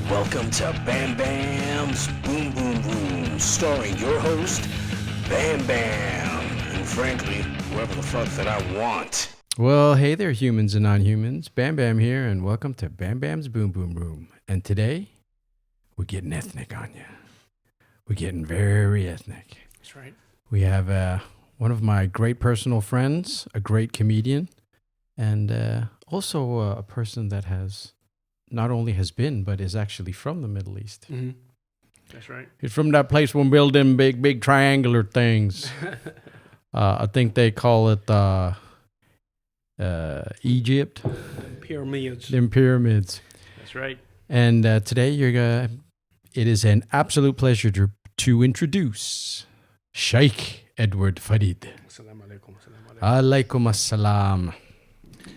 Welcome to Bam Bam's Boom Boom Room, starring your host, Bam Bam, and frankly, whoever the fuck that I want. Well, hey there, humans and non-humans. Bam Bam here, and welcome to Bam Bam's Boom Boom Room. And today, we're getting ethnic on you. We're getting very ethnic. That's right. We have one of my great personal friends, a great comedian, and also a person that has not only has been, but is actually from the Middle East. Mm-hmm. That's right. He's from that place where we build them big triangular things. I think they call it Egypt. Pyramids. Them pyramids. That's right. And today it is an absolute pleasure to introduce Sheikh Edward Farid. Assalamu alaikum. Alaikum assalam.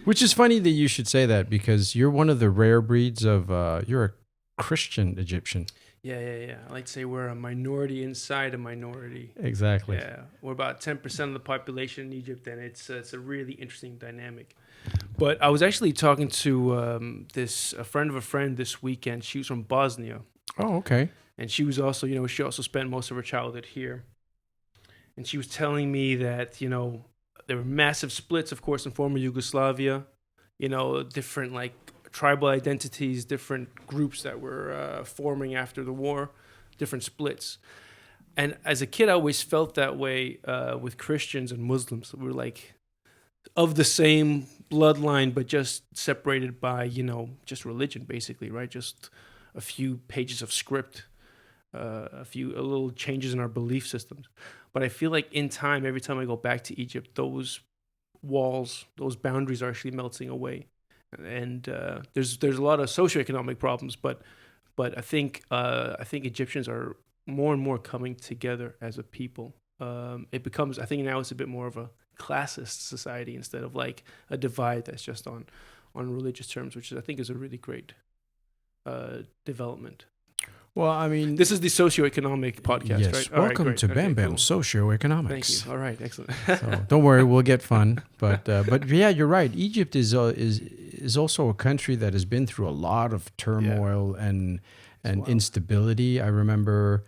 Which is funny that you should say that because you're one of the rare breeds of, you're a Christian Egyptian. Yeah. I like to say we're a minority inside a minority. Exactly. Yeah. We're about 10% of the population in Egypt, and it's a really interesting dynamic. But I was actually talking to a friend of a friend this weekend. She was from Bosnia. Oh, okay. And she was also, she also spent most of her childhood here. And she was telling me that, there were massive splits, of course, in former Yugoslavia, different like tribal identities, different groups that were forming after the war, different splits. And as a kid, I always felt that way with Christians and Muslims. We were like of the same bloodline, but just separated by, just religion, basically, right? Just a few pages of script, a little changes in our belief systems. But I feel like in time, every time I go back to Egypt, those walls, those boundaries are actually melting away. And there's a lot of socioeconomic problems, but I think Egyptians are more and more coming together as a people. It becomes, I think now it's a bit more of a classist society instead of like a divide that's just on religious terms, which I think is a really great development. Well, I mean, this is the socioeconomic podcast, yes. right? Welcome right, to okay, Bam Bam cool. Socioeconomics. Thank you. All right, excellent. So don't worry, we'll get fun. But yeah, you're right. Egypt is also a country that has been through a lot of turmoil and instability. I remember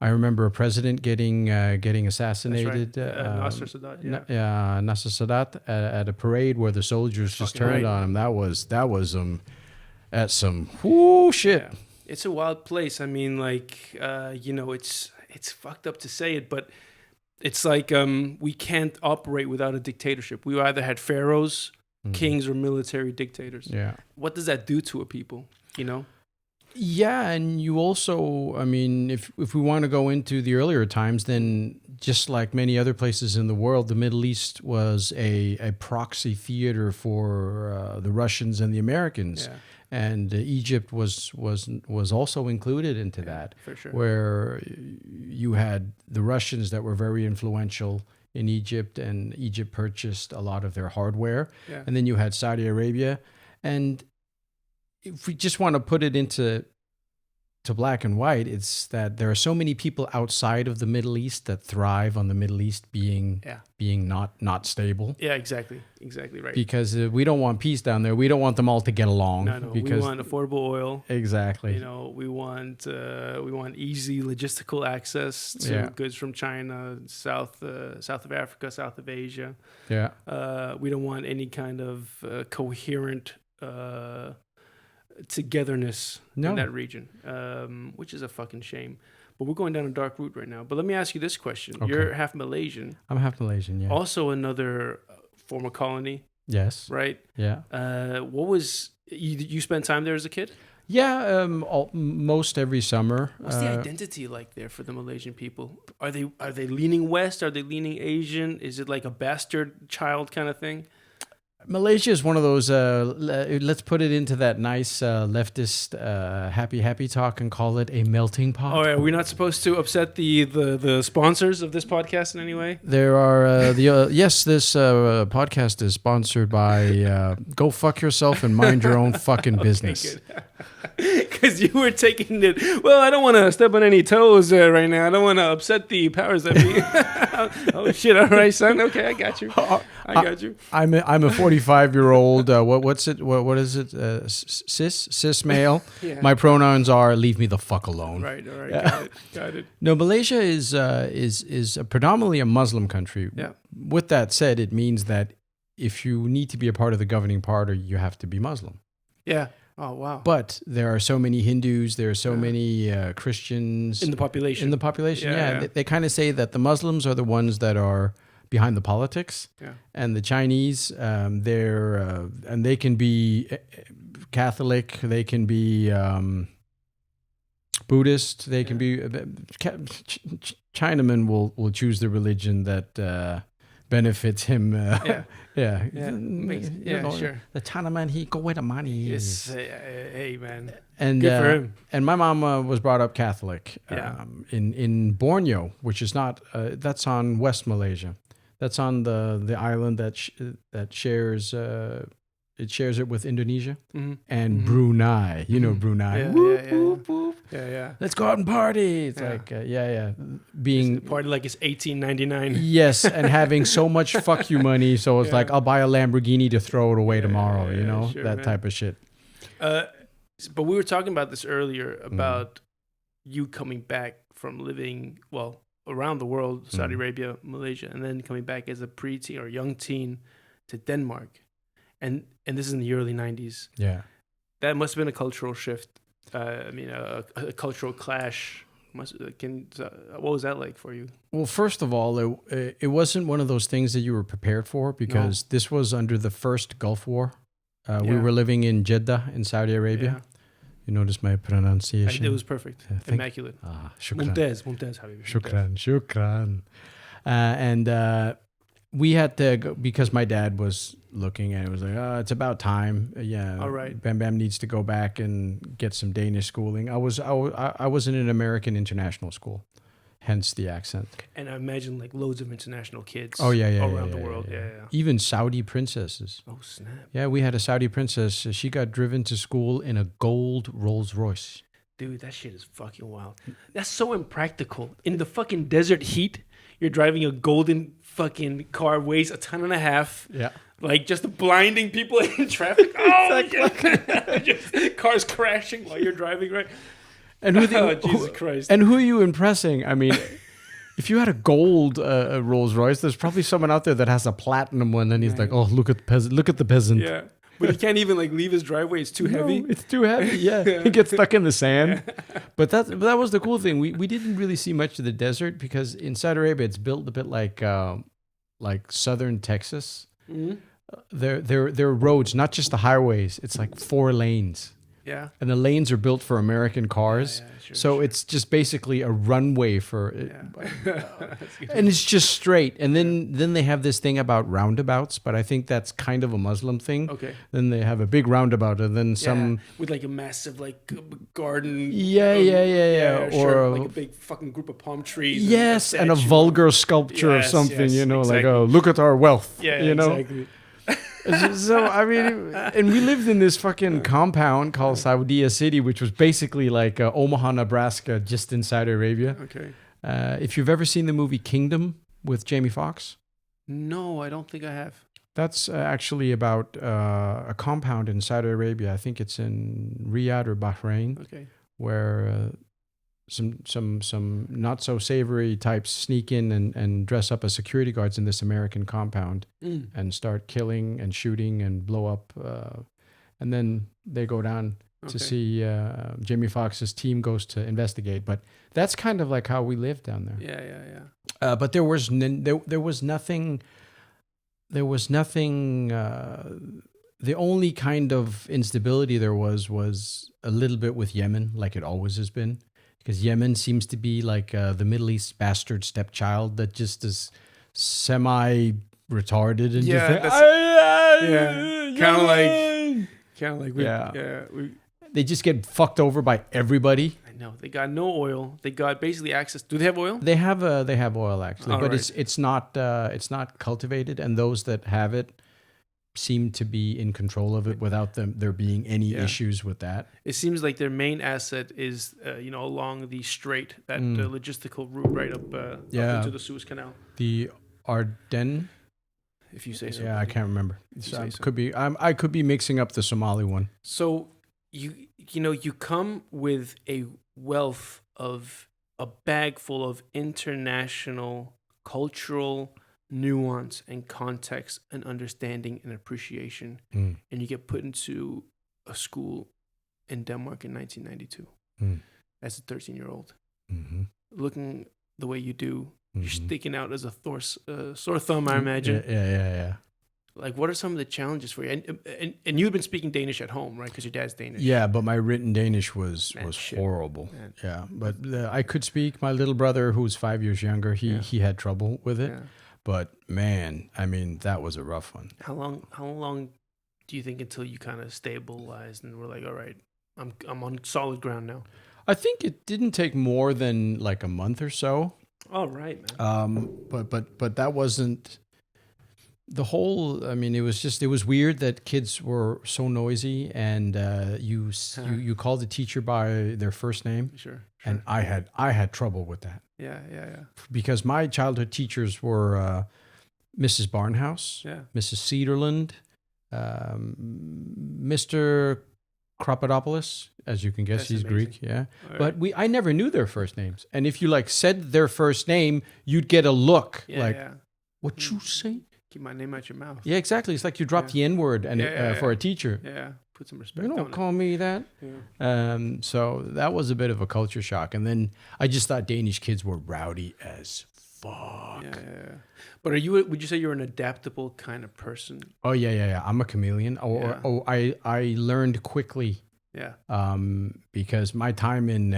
a president getting assassinated. That's right. Nasser Sadat. Nasser Sadat at a parade where the soldiers just turned on him. That was at some shit. Yeah. It's a wild place. I mean, like, it's fucked up to say it, but it's like we can't operate without a dictatorship. We either had pharaohs, kings, or military dictators. Yeah. What does that do to a people, Yeah, and you also, I mean, if we want to go into the earlier times, then just like many other places in the world, the Middle East was a proxy theater for the Russians and the Americans. Yeah. And Egypt was also included into that, for sure. Where you had the Russians that were very influential in Egypt, and Egypt purchased a lot of their hardware. Yeah. And then you had Saudi Arabia. And if we just want to put it into black and white, it's that there are so many people outside of the Middle East that thrive on the Middle East being not stable. Yeah, exactly right. Because we don't want peace down there. We don't want them all to get along. No, because we want affordable oil. Exactly. We want easy logistical access to goods from China, south of Africa, south of Asia. Yeah. We don't want any kind of coherent togetherness in that region, which is a fucking shame. But we're going down a dark route right now. But let me ask you this question. Okay. You're half Malaysian. I'm half Malaysian, yeah. Also another former colony. Yes. Right? Yeah. What was... You spent time there as a kid? Yeah, most every summer. What's the identity like there for the Malaysian people? Are they leaning west? Are they leaning Asian? Is it like a bastard child kind of thing? Malaysia is one of those, let's put it into that nice leftist happy talk and call it a melting pot. Oh, are we not supposed to upset the sponsors of this podcast in any way? There are, yes, this podcast is sponsored by Go Fuck Yourself and Mind Your Own Fucking Business. Good. because you were taking it. Well, I don't want to step on any toes right now. I don't want to upset the powers that be. Oh shit! All right, son. Okay, I got you. I got you. I'm a 45-year-old. What is it? Cis male. Yeah. My pronouns are leave me the fuck alone. Right. All right. Got it. No, Malaysia is predominantly a Muslim country. Yeah. With that said, it means that if you need to be a part of the governing party, you have to be Muslim. Yeah. Oh wow. But there are so many Hindus, there are so many Christians in the population. Yeah. They kind of say that the Muslims are the ones that are behind the politics, and the Chinese, and they can be Catholic, they can be Buddhist, they can be Chinaman will choose the religion that benefits him. Sure. The Chinaman, he go where the money is. Hey man, and good for him. And my mom was brought up Catholic. Yeah. In Borneo, which is not that's on West Malaysia. That's on the island that shares it shares it with Indonesia and Brunei. You know Brunei. Yeah, whoop, yeah. whoop, whoop. Yeah. Let's go out and party. It's like being party like it's 1899. Yes, and having so much fuck you money, so it's like I'll buy a Lamborghini to throw it away tomorrow. You know, sure, that man. type of shit. But we were talking about this earlier about you coming back from living around the world, Saudi Arabia, Malaysia, and then coming back as a preteen or young teen to Denmark, and this is in the early 90s. Yeah, that must have been a cultural shift. A cultural clash. What was that like for you? Well, first of all, it wasn't one of those things that you were prepared for because this was under the first Gulf War. We were living in Jeddah in Saudi Arabia. Yeah. You notice my pronunciation? It was perfect. Immaculate. Shukran. Mumtaz, Habibi. Shukran. And we had to go, because my dad was looking and it was like, it's about time. All right. Bam Bam needs to go back and get some Danish schooling. I was in an American international school, hence the accent. And I imagine like loads of international kids. Oh yeah, around the world. Yeah. Even Saudi princesses. Oh snap. Yeah, we had a Saudi princess. She got driven to school in a gold Rolls Royce. Dude, that shit is fucking wild. That's so impractical. In the fucking desert heat, you're driving a golden fucking car, weighs 1.5 tons. Yeah. Like just blinding people in traffic. Oh, just cars crashing while you're driving, right? And Jesus Christ. And who are you impressing? I mean, if you had a gold Rolls Royce, there's probably someone out there that has a platinum one, and he's like, "Oh, look at the peasant." Yeah. But he can't even like leave his driveway. It's too heavy. It's too heavy. Yeah, he gets stuck in the sand. Yeah. But that was the cool thing. We didn't really see much of the desert because in Saudi Arabia it's built a bit like southern Texas. Mm-hmm. There are roads, not just the highways. It's like 4 lanes. Yeah. And the lanes are built for American cars. Sure. It's just basically a runway for it. And it's just straight. And then they have this thing about roundabouts, but I think that's kind of a Muslim thing. Okay. Then they have a big roundabout and then some with like a massive like garden. Yeah. Or like a big fucking group of palm trees. Yes, and a vulgar sculpture of something, exactly. Like, oh, look at our wealth. Yeah, exactly. So I mean, and we lived in this fucking compound called Saudia City, which was basically like Omaha, Nebraska, just in Saudi Arabia. Okay. If you've ever seen the movie Kingdom with Jamie Foxx, no, I don't think I have. That's actually about a compound in Saudi Arabia. I think it's in Riyadh or Bahrain. Okay. Where some not so savory types sneak in and dress up as security guards in this American compound and start killing and shooting and blow up. And then they go down to see Jamie Foxx's team goes to investigate. But that's kind of like how we lived down there. Yeah. But there was nothing. The only kind of instability there was a little bit with Yemen, like it always has been. Because Yemen seems to be like the Middle East bastard stepchild that just is semi-retarded and they just get fucked over by everybody. I know they got no oil. They got basically access. Do they have oil? They have oil actually, but it's not cultivated, and those that have it seem to be in control of it without there being any issues with that. It seems like their main asset is, along the strait, that logistical route right up into the Suez Canal. The Ardennes. If you say so. Yeah, I can't remember. So. Could be. I could be mixing up the Somali one. So you come with a wealth of a bag full of international cultural nuance and context and understanding and appreciation, and you get put into a school in Denmark in 1992 as a 13-year-old, looking the way you do. You're sticking out as a sore thumb, I imagine. Yeah. Like, what are some of the challenges for you? And you've been speaking Danish at home, right? Because your dad's Danish. Yeah, but my written Danish was horrible. Man. Yeah, but I could speak. My little brother, who's 5 years younger, he had trouble with it. Yeah. But man, I mean, that was a rough one. How long do you think until you kind of stabilized and were like, all right, I'm on solid ground now? I think it didn't take more than like a month or so. All right, man. But that wasn't the whole. I mean, it was weird that kids were so noisy, and you called the teacher by their first name. Sure. And I had trouble with that. Yeah. Because my childhood teachers were Mrs. Barnhouse, Mrs. Cedarland, Mr. Krapadopoulos, as you can guess, he's amazing. Greek, yeah. Right. But I never knew their first names. And if you said their first name, you'd get a look what you say? Keep my name out your mouth. Yeah, exactly. It's like you dropped the N-word for a teacher. Yeah, put some respect on it. You don't call me that. Yeah. So that was a bit of a culture shock. And then I just thought Danish kids were rowdy as fuck. Yeah. But would you say you're an adaptable kind of person? Oh, yeah. I'm a chameleon. I learned quickly. Yeah. Because my time in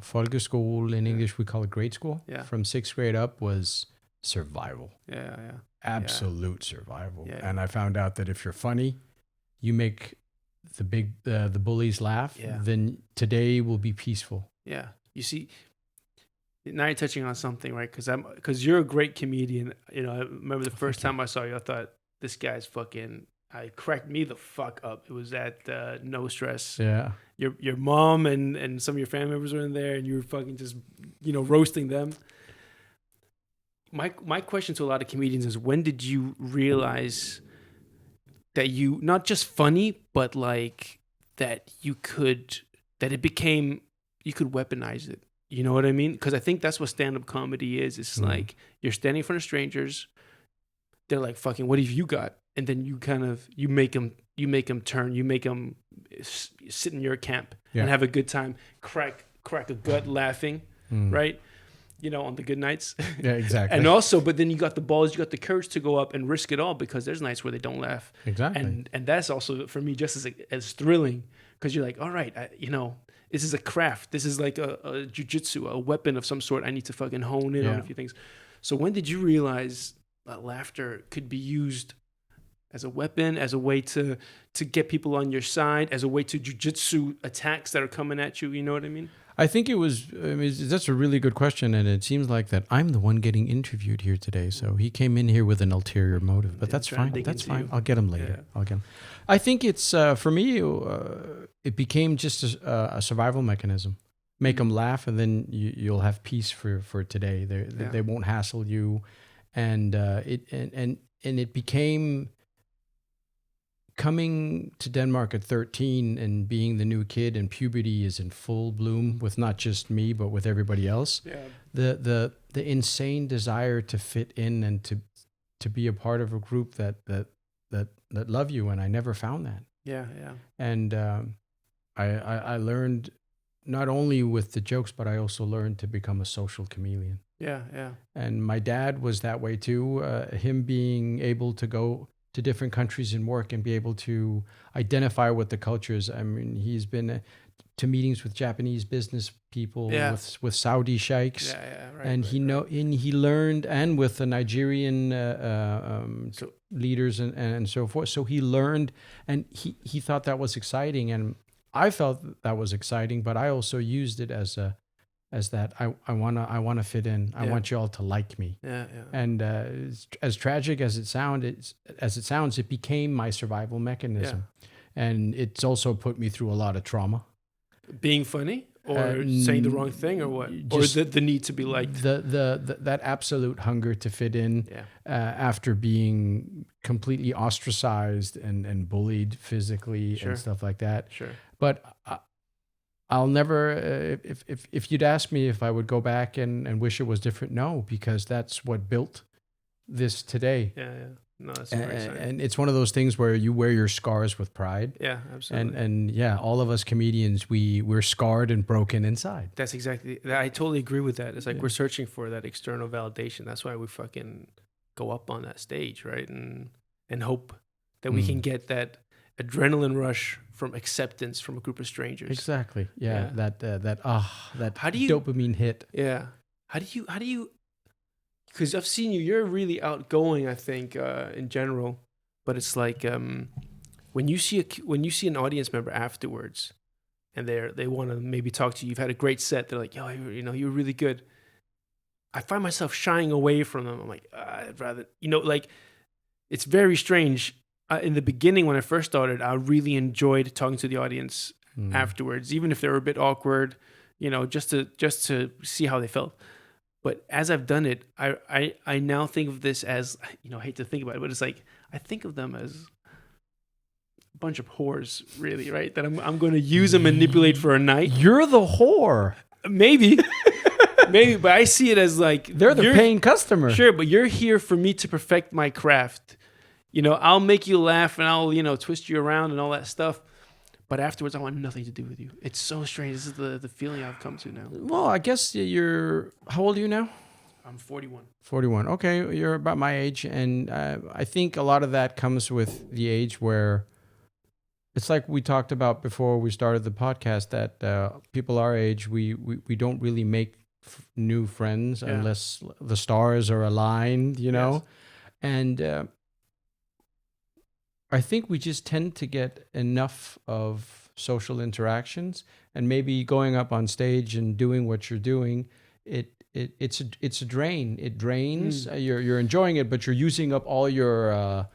folkeskole, in English we call it grade school, from 6th grade up was survival. Yeah. Absolute survival. Yeah. And I found out that if you're funny, you make the bullies laugh, then today will be peaceful. Yeah. You see, now you're touching on something, right? Because you're a great comedian. I remember the first time I saw you, I thought, this guy's fucking... I cracked me the fuck up. It was at No Stress. Yeah. Your mom and some of your family members were in there, and you were fucking just, roasting them. My question to a lot of comedians is, when did you realize that you, not just funny, but that you could weaponize it? You know what I mean? Because I think that's what stand-up comedy is. It's like, you're standing in front of strangers. They're like, fucking, what have you got? And then you make them turn, you make them sit in your camp and have a good time, crack a gut laughing, right? On the good nights. Yeah, exactly. And also, but then you got the balls, you got the courage to go up and risk it all, because there's nights where they don't laugh. Exactly. And that's also, for me, just as thrilling, because you're like, all right, this is a craft. This is like a jujitsu, a weapon of some sort. I need to fucking hone in on a few things. So when did you realize that laughter could be used as a weapon, as a way to get people on your side, as a way to jujitsu attacks that are coming at you? You know what I mean? I think that's a really good question, and it seems like that I'm the one getting interviewed here today. So he came in here with an ulterior motive, but that's fine. That's fine. I'll get him later. Yeah. I'll get him. I think it's for me. It became just a survival mechanism. Make them laugh, and then you'll have peace for today. They won't hassle you, and it became. Coming to Denmark at 13 and being the new kid, and puberty is in full bloom with not just me but with everybody else. Yeah. The insane desire to fit in and to be a part of a group that love you, and I never found that. Yeah. And I learned not only with the jokes, but I also learned to become a social chameleon. Yeah. And my dad was that way too. Him being able to go to different countries and work and be able to identify with the cultures. I mean, he's been to meetings with Japanese business people, with Saudi sheikhs, and he learned, and with the Nigerian leaders and so forth. So he learned, and he thought that was exciting, and I felt that was exciting. But I also used it as as that I wanna fit in. I want you all to like me. Yeah. And as tragic as it sounds, it became my survival mechanism, and it's also put me through a lot of trauma. Being funny, or saying the wrong thing, or what, or the need to be liked. The that absolute hunger to fit in. After being completely ostracized and bullied physically and stuff like that. Sure. But I'll never, if you'd ask me if I would go back and wish it was different, no, because that's what built this today. Yeah. No, that's very exciting. And it's one of those things where you wear your scars with pride. Yeah, absolutely. And yeah, all of us comedians, we're scarred and broken inside. That's exactly, I totally agree with that. It's like we're searching for that external validation. That's why we fucking go up on that stage, right? And hope that we can get that adrenaline rush from acceptance from a group of strangers. Exactly. Yeah. That dopamine hit. Yeah. How do you, because I've seen you're really outgoing, I think, in general, but it's like, when you see an audience member afterwards and they want to maybe talk to you, you've had a great set, they're like, yo, you were really good. I find myself shying away from them. I'm like, I'd rather, like, it's very strange. In the beginning, when I first started, I really enjoyed talking to the audience afterwards, even if they were a bit awkward, just to see how they felt. But as I've done it, I now think of this as, I hate to think about it, but it's like, I think of them as a bunch of whores, really, right? That I'm going to use and manipulate for a night. You're the whore. Maybe, but I see it as like, they're the paying customer. Sure, but you're here for me to perfect my craft. I'll make you laugh and I'll, twist you around and all that stuff. But afterwards, I want nothing to do with you. It's so strange. This is the feeling I've come to now. Well, I guess how old are you now? I'm 41. 41. Okay, you're about my age. And I think a lot of that comes with the age where it's like we talked about before we started the podcast, that people our age, we don't really make new friends unless the stars are aligned, Yes. And I think we just tend to get enough of social interactions, and maybe going up on stage and doing what you're doing, it's a drain. It drains. You're enjoying it, but you're using up all your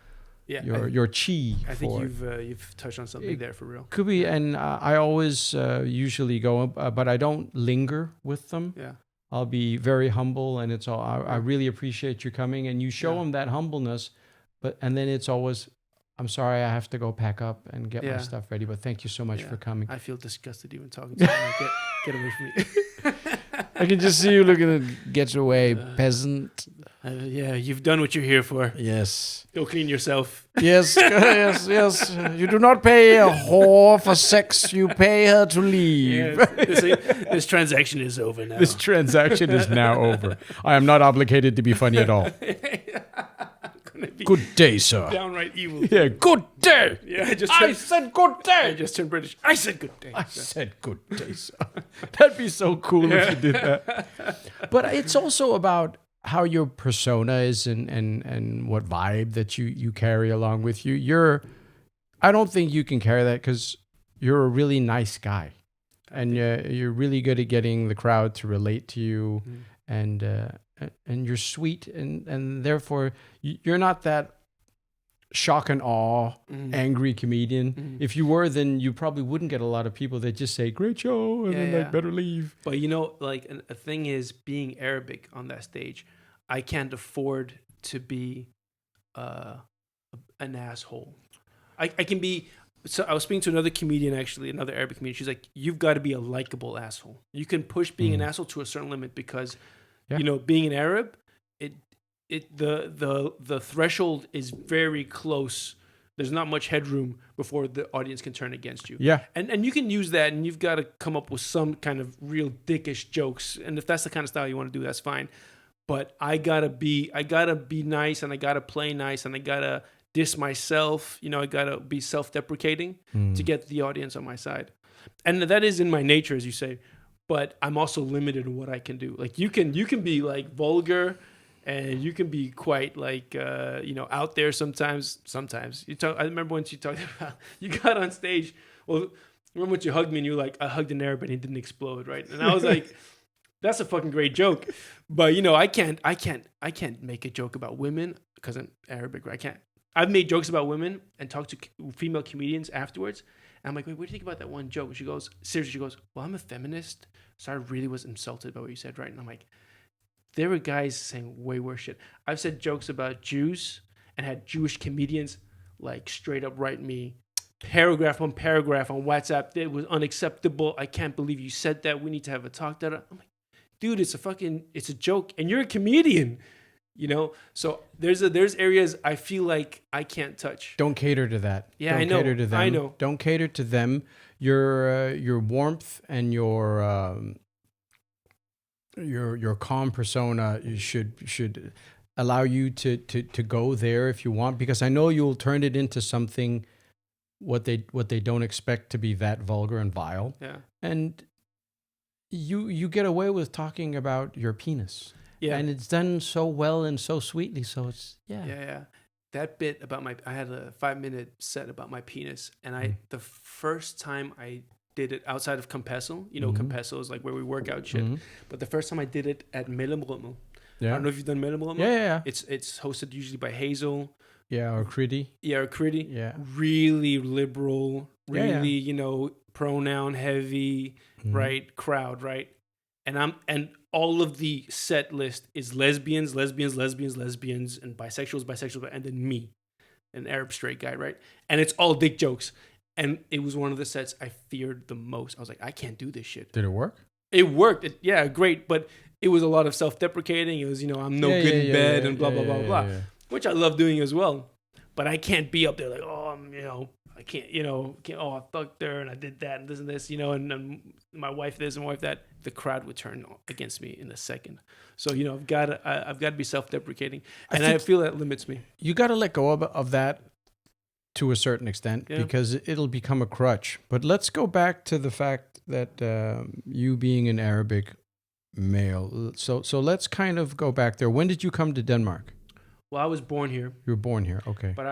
chi. I think you've touched on something there for real. Could be, and I always usually go, but I don't linger with them. Yeah. I'll be very humble, and it's all. I really appreciate you coming, and you show them that humbleness, and then it's always, I'm sorry, I have to go pack up and get my stuff ready, but thank you so much for coming. I feel disgusted even talking to you. Get away from me. I can just see you looking at get away, peasant. You've done what you're here for. Yes. Go clean yourself. Yes, yes. You do not pay a whore for sex. You pay her to leave. This transaction is over now. This transaction is now over. I am not obligated to be funny at all. Good day, sir. Downright evil. Yeah, good day. Yeah, I said good day. I just turned British. I said good day. I said good day, sir. That'd be so cool if you did that. But it's also about how your persona is and what vibe that you carry along with you. I don't think you can carry that because you're a really nice guy. And you're really good at getting the crowd to relate to you. And you're sweet, and therefore you're not that shock and awe, angry comedian. If you were, then you probably wouldn't get a lot of people that just say, great show, and then better leave. But a thing is, being Arabic on that stage, I can't afford to be an asshole. I can be... So I was speaking to another comedian, actually, another Arabic comedian. She's like, you've got to be a likable asshole. You can push being an asshole to a certain limit because... being an Arab, the threshold is very close. There's not much headroom before the audience can turn against you. Yeah. And you can use that, and you've got to come up with some kind of real dickish jokes. And if that's the kind of style you want to do, that's fine. But I gotta be nice, and I gotta play nice, and I gotta diss myself. I gotta be self-deprecating to get the audience on my side. And that is in my nature, as you say. But I'm also limited in what I can do. Like you can be like vulgar, and you can be quite like out there sometimes. I remember once you talked about you got on stage. Well, remember when you hugged me and you were like, I hugged an Arab and he didn't explode, right? And I was like, That's a fucking great joke. But I can't make a joke about women because I'm Arabic. Right? I can't. I've made jokes about women and talked to female comedians afterwards. And I'm like, wait, what do you think about that one joke? And she goes, seriously, she goes, well, I'm a feminist, so I really was insulted by what you said, right? And I'm like, there were guys saying way worse shit. I've said jokes about Jews and had Jewish comedians like straight up write me paragraph on paragraph on WhatsApp. It was unacceptable. I can't believe you said that. We need to have a talk. I'm like, dude, it's a joke, and you're a comedian. So there's areas I feel like I can't touch. Don't cater to that. Yeah, Don't I know. Cater to them. I know. Don't cater to them. Your warmth and your calm persona should allow you to go there if you want, because I know you'll turn it into something what they don't expect to be that vulgar and vile. Yeah. And you get away with talking about your penis. Yeah. And it's done so well and so sweetly. So it's, Yeah. That bit about I had a 5-minute set about my penis. And the first time I did it outside of Compessel, Compessel is like where we work out shit. But the first time I did it at Mellemrummel. Yeah. I don't know if you've done Mellemrummel. Yeah. It's hosted usually by Hazel. Yeah, or Critty. Yeah, or Critty. Yeah. Really liberal, really, pronoun heavy, right? Crowd, right? And all of the set list is lesbians, and bisexuals, and then me, an Arab straight guy, right? And it's all dick jokes. And it was one of the sets I feared the most. I was like, I can't do this shit. Did it work? It worked. Great. But it was a lot of self-deprecating. It was, I'm no good in bed and blah, blah, blah, blah, which I love doing as well. But I can't be up there like, I can't, I fucked her and I did that and this, and my wife this and my wife that. The crowd would turn against me in a second. So, I've got to be self-deprecating. And I feel that limits me. You got to let go of that to a certain extent because it'll become a crutch. But let's go back to the fact that you being an Arabic male. So let's kind of go back there. When did you come to Denmark? Well, I was born here. You were born here, okay. But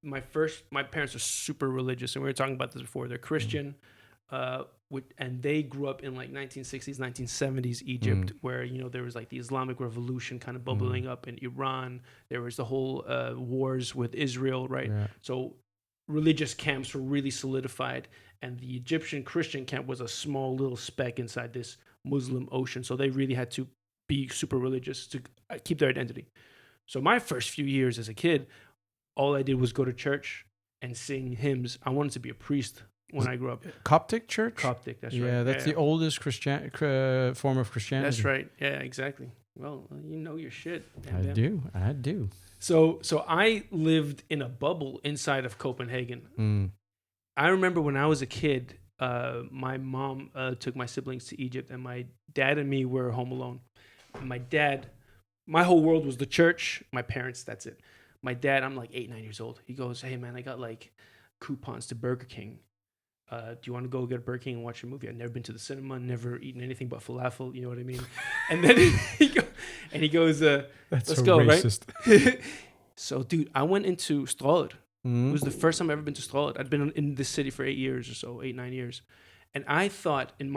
my parents are super religious, and we were talking about this before. They're Christian, and they grew up in like 1960s, 1970s Egypt, where there was like the Islamic Revolution kind of bubbling up in Iran. There was the whole wars with Israel, right? Yeah. So religious camps were really solidified, and the Egyptian Christian camp was a small little speck inside this Muslim ocean. So they really had to be super religious to keep their identity. So my first few years as a kid, all I did was go to church and sing hymns. I wanted to be a priest when I grew up. Coptic church? Coptic, that's right. Yeah, that's the oldest form of Christianity. That's right. Yeah, exactly. Well, you know your shit. I do. So I lived in a bubble inside of Copenhagen. I remember when I was a kid, my mom took my siblings to Egypt, and my dad and me were home alone. And my whole world was the church. My parents, that's it. My dad, I'm like 8, 9 years old. He goes, hey, man, I got like coupons to Burger King. Do you want to go get a Burger King and watch a movie? I've never been to the cinema, never eaten anything but falafel. You know what I mean? And then he goes, let's so go, racist. Right? So, dude, I went into Strøget. It was the first time I've ever been to Strøget. I'd been in this city for 8 years or so, 8, 9 years. And I thought in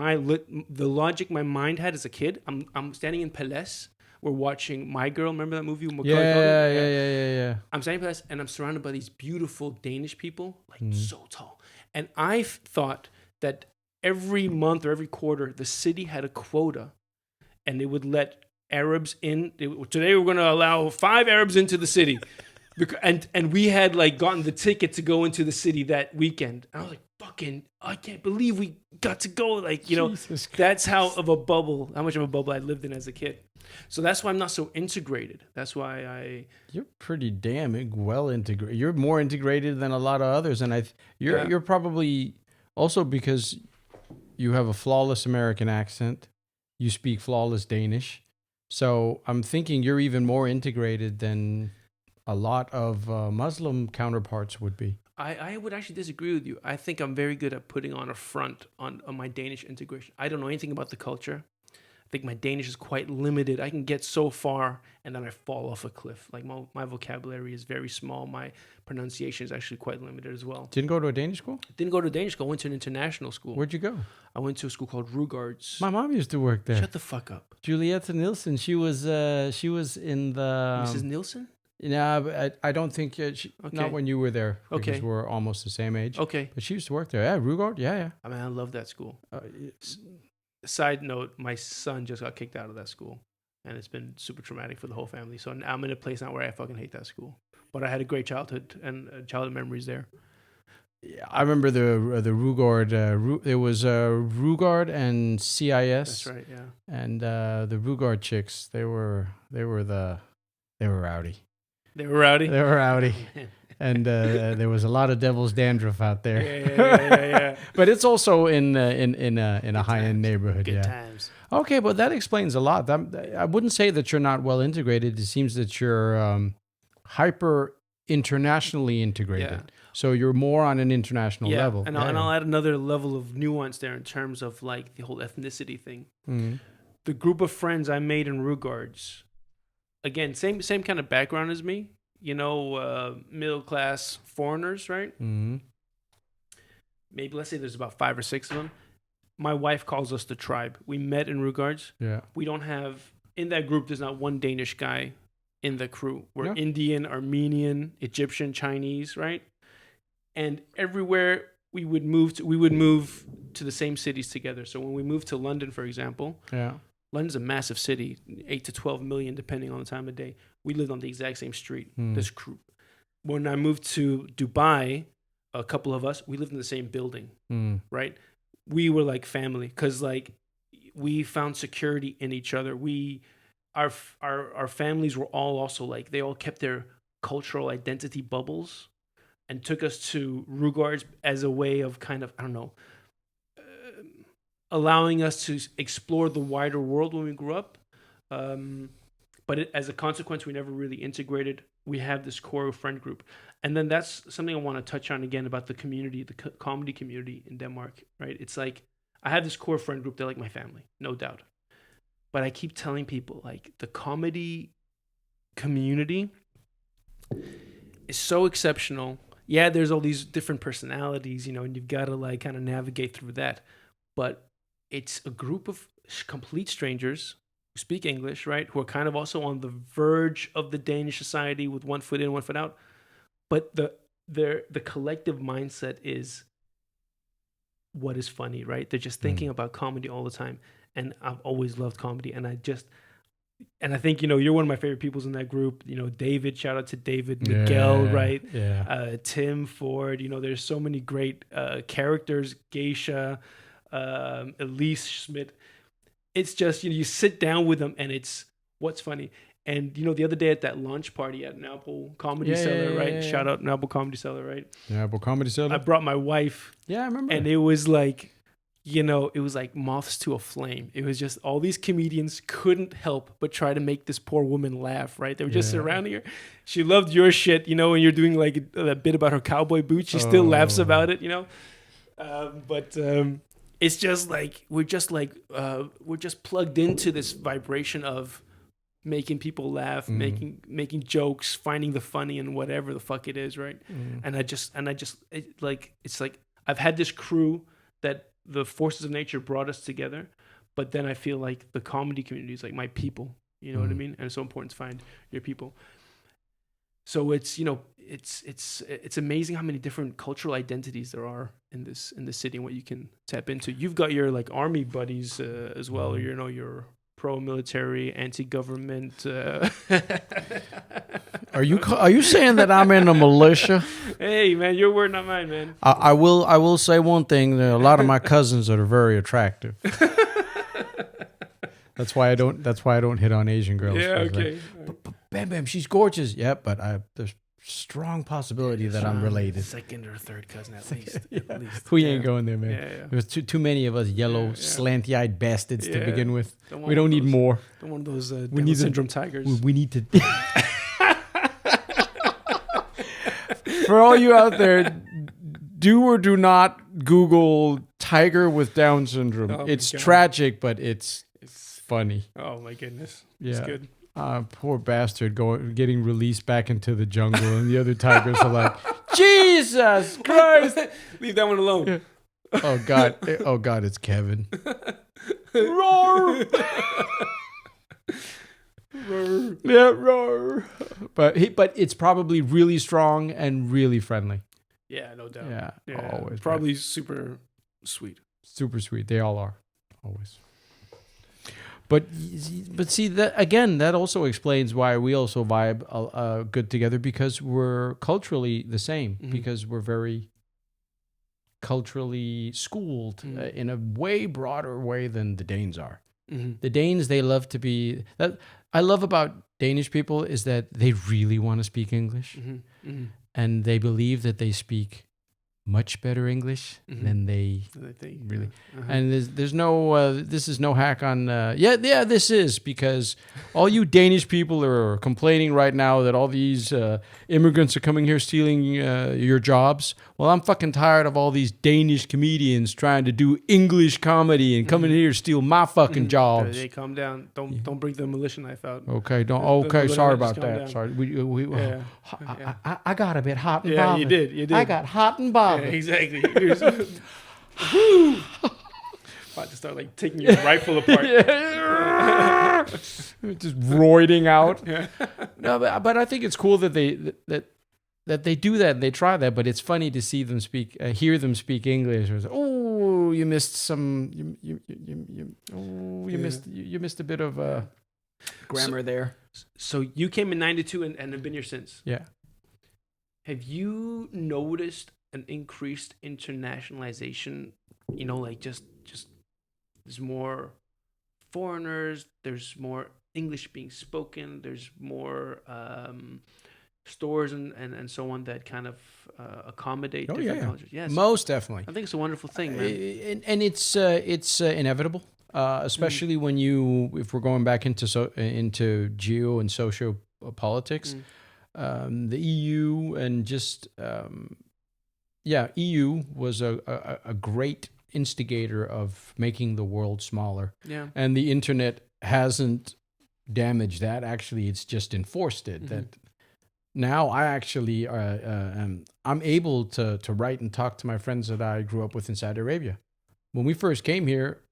the logic my mind had as a kid, I'm standing in Palace. We're watching My Girl. Remember that movie? Yeah. I'm standing in Palace, and I'm surrounded by these beautiful Danish people, like so tall. And I thought that every month or every quarter, the city had a quota, and they would let Arabs in. Today we're going to allow 5 Arabs into the city. And we had like gotten the ticket to go into the city that weekend. And I was like, I can't believe we got to go. Like, that's how much of a bubble I lived in as a kid. So that's why I'm not so integrated. That's why You're pretty damn well integrated. You're more integrated than a lot of others. And you're probably also because you have a flawless American accent. You speak flawless Danish. So I'm thinking you're even more integrated than a lot of Muslim counterparts would be. I would actually disagree with you. I think I'm very good at putting on a front on my Danish integration. I don't know anything about the culture. think my Danish is quite limited. I can get so far and then I fall off a cliff. Like my vocabulary is very small. My pronunciation is actually quite limited as well. Didn't go to a Danish school? Didn't go to a Danish school. I went to an international school. Where'd you go? I went to a school called Rugard's. My mom used to work there. Shut the fuck up. Julietta Nielsen. She was in the Mrs. Nielsen? No, I don't think not when you were there. Okay. Because we're almost the same age. Okay. But she used to work there. Yeah, Rugard. Yeah. I mean, I love that school. Side note, my son just got kicked out of that school. And it's been super traumatic for the whole family. So I'm in a place now where I fucking hate that school. But I had a great childhood and childhood memories there. Yeah, I remember the Rugard. It was Rugard and CIS. That's right. Yeah. And the Rugard chicks, they were rowdy. They were rowdy. They were rowdy. And there was a lot of devil's dandruff out there. Yeah. But it's also in a high-end neighborhood. Good times. Okay, but that explains a lot. I wouldn't say that you're not well integrated. It seems that you're hyper internationally integrated. Yeah. So you're more on an international level. And I'll add another level of nuance there in terms of like the whole ethnicity thing. Mm-hmm. The group of friends I made in Rugard's, again, same kind of background as me. You know, middle class foreigners, right? Mm-hmm. Maybe let's say there's about 5 or 6 of them. My wife calls us the tribe. We met in Rugard's. Yeah. We don't have in that group. There's not one Danish guy in the crew. We're No. Indian, Armenian, Egyptian, Chinese, right? And everywhere we would move to the same cities together. So when we moved to London, for example, London's a massive city, 8 to 12 million, depending on the time of day. We lived on the exact same street, this group. When I moved to Dubai, a couple of us, we lived in the same building, right? We were like family because like we found security in each other. Our families were all also like, they all kept their cultural identity bubbles and took us to Rugard's as a way of kind of, I don't know, allowing us to explore the wider world when we grew up. But as a consequence, we never really integrated. We have this core friend group. And then that's something I want to touch on again about the community, the comedy community in Denmark, right? It's like, I have this core friend group. They're like my family, no doubt. But I keep telling people, like, the comedy community is so exceptional. Yeah, there's all these different personalities, you know, and you've got to, like, kind of navigate through that. But it's a group of complete strangers who speak English, right? Who are kind of also on the verge of the Danish society with one foot in, one foot out. But the collective mindset is what is funny, right? They're just thinking about comedy all the time. And I've always loved comedy. And I think, you know, you're one of my favorite peoples in that group. You know, David, shout out to David, Miguel, right? Yeah. Tim Ford, you know, there's so many great characters, Geisha, Elise Schmidt. It's just, you know, you sit down with them and it's what's funny. And, you know, the other day at that launch party at Naples Comedy Cellar, right? Yeah. Shout out Naples Comedy Cellar, right? Naples Comedy Cellar. I brought my wife. Yeah, I remember. And it was like, you know, it was like moths to a flame. It was just all these comedians couldn't help but try to make this poor woman laugh, right? They were just surrounding her. She loved your shit, you know, when you're doing like that bit about her cowboy boots. She still laughs about it, you know? But it's just like, we're just plugged into this vibration of making people laugh, making jokes, finding the funny in whatever the fuck it is, right? And it's like I've had this crew that the forces of nature brought us together, but then I feel like the comedy community is like my people, you know what I mean? And it's so important to find your people. So it's, you know, it's amazing how many different cultural identities there are in this city and what you can tap into. You've got your like army buddies as well, or, you know, your pro-military, anti-government. Are you saying that I'm in a militia? Hey man, your word, not mine, man. I will say one thing. A lot of my cousins are very attractive. That's why I don't hit on Asian girls. Yeah, okay. But Bam Bam, she's gorgeous. Yeah, but there's strong possibility that I'm related. Second or third cousin at least. At least. We ain't going there, man. Yeah. There's too many of us yellow, slanty-eyed bastards to begin with. We don't need those, more. Don't want those Down syndrome tigers. We need to. For all you out there, do or do not Google tiger with Down syndrome. It's tragic, but it's funny. Oh my goodness. Yeah. It's good. Poor bastard getting released back into the jungle, and the other tigers are like, Jesus Christ! Leave that one alone. Yeah. Oh God, it's Kevin. Roar! Roar. Yeah, roar. But it's probably really strong and really friendly. Yeah, no doubt. Yeah, always. Probably super sweet. Super sweet. They all are, always. But see, that again, that also explains why we also vibe good together, because we're culturally the same, because we're very culturally schooled in a way broader way than the Danes are. The Danes, they love to be... That I love about Danish people is that they really want to speak English, and they believe that they speak much better English than they really. And there's no this is no hack on this is, because all you Danish people are complaining right now that all these immigrants are coming here stealing your jobs. Well, I'm fucking tired of all these Danish comedians trying to do English comedy and coming here to steal my fucking jobs. Hey, calm down. Don't bring the militia knife out. Okay, sorry about that. Down. Sorry. I got a bit hot and bothered. You did. I got hot and bothered. Yeah, exactly. About to start like taking your rifle apart. Just roiding out. No, but I think it's cool that they do that and they try that. But it's funny to see them hear them speak English. Oh, you missed some. You missed a bit of grammar there. So you came in '92 and have been here since. Yeah. Have you noticed an increased internationalization? You know, like just there's more foreigners, there's more English being spoken, there's more stores and so on that kind of accommodate different cultures. Yes, most definitely. I think it's a wonderful thing, man. And it's inevitable, especially if we're going back into geo and socio politics. The EU and just EU was a great instigator of making the world smaller. Yeah. And the internet hasn't damaged that. Actually, it's just enforced it. That now I actually I'm able to write and talk to my friends that I grew up with in Saudi Arabia. When we first came here,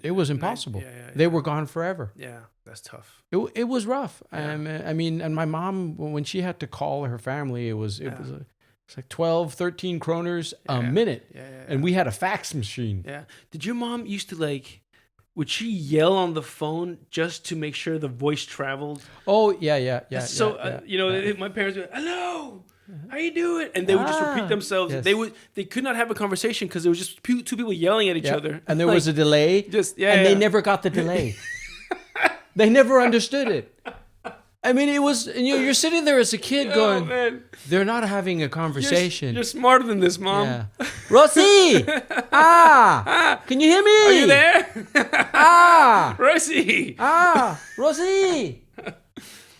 it was impossible. They were gone forever. Yeah, that's tough. It was rough. I mean, and my mom, when she had to call her family, it was like 12, 13 kroners a minute. And we had a fax machine. Yeah. Did your mom used to would she yell on the phone just to make sure the voice traveled? Oh, yeah. So, my parents would, hello, how you doing? And they would just repeat themselves. Yes. They could not have a conversation because there was just two people yelling at each other. And there was a delay. They never got the delay. They never understood it. I mean, it was, you're sitting there as a kid going, man. They're not having a conversation. You're smarter than this, Mom. Yeah. Rosie! Can you hear me? Are you there? Rosie! Rosie!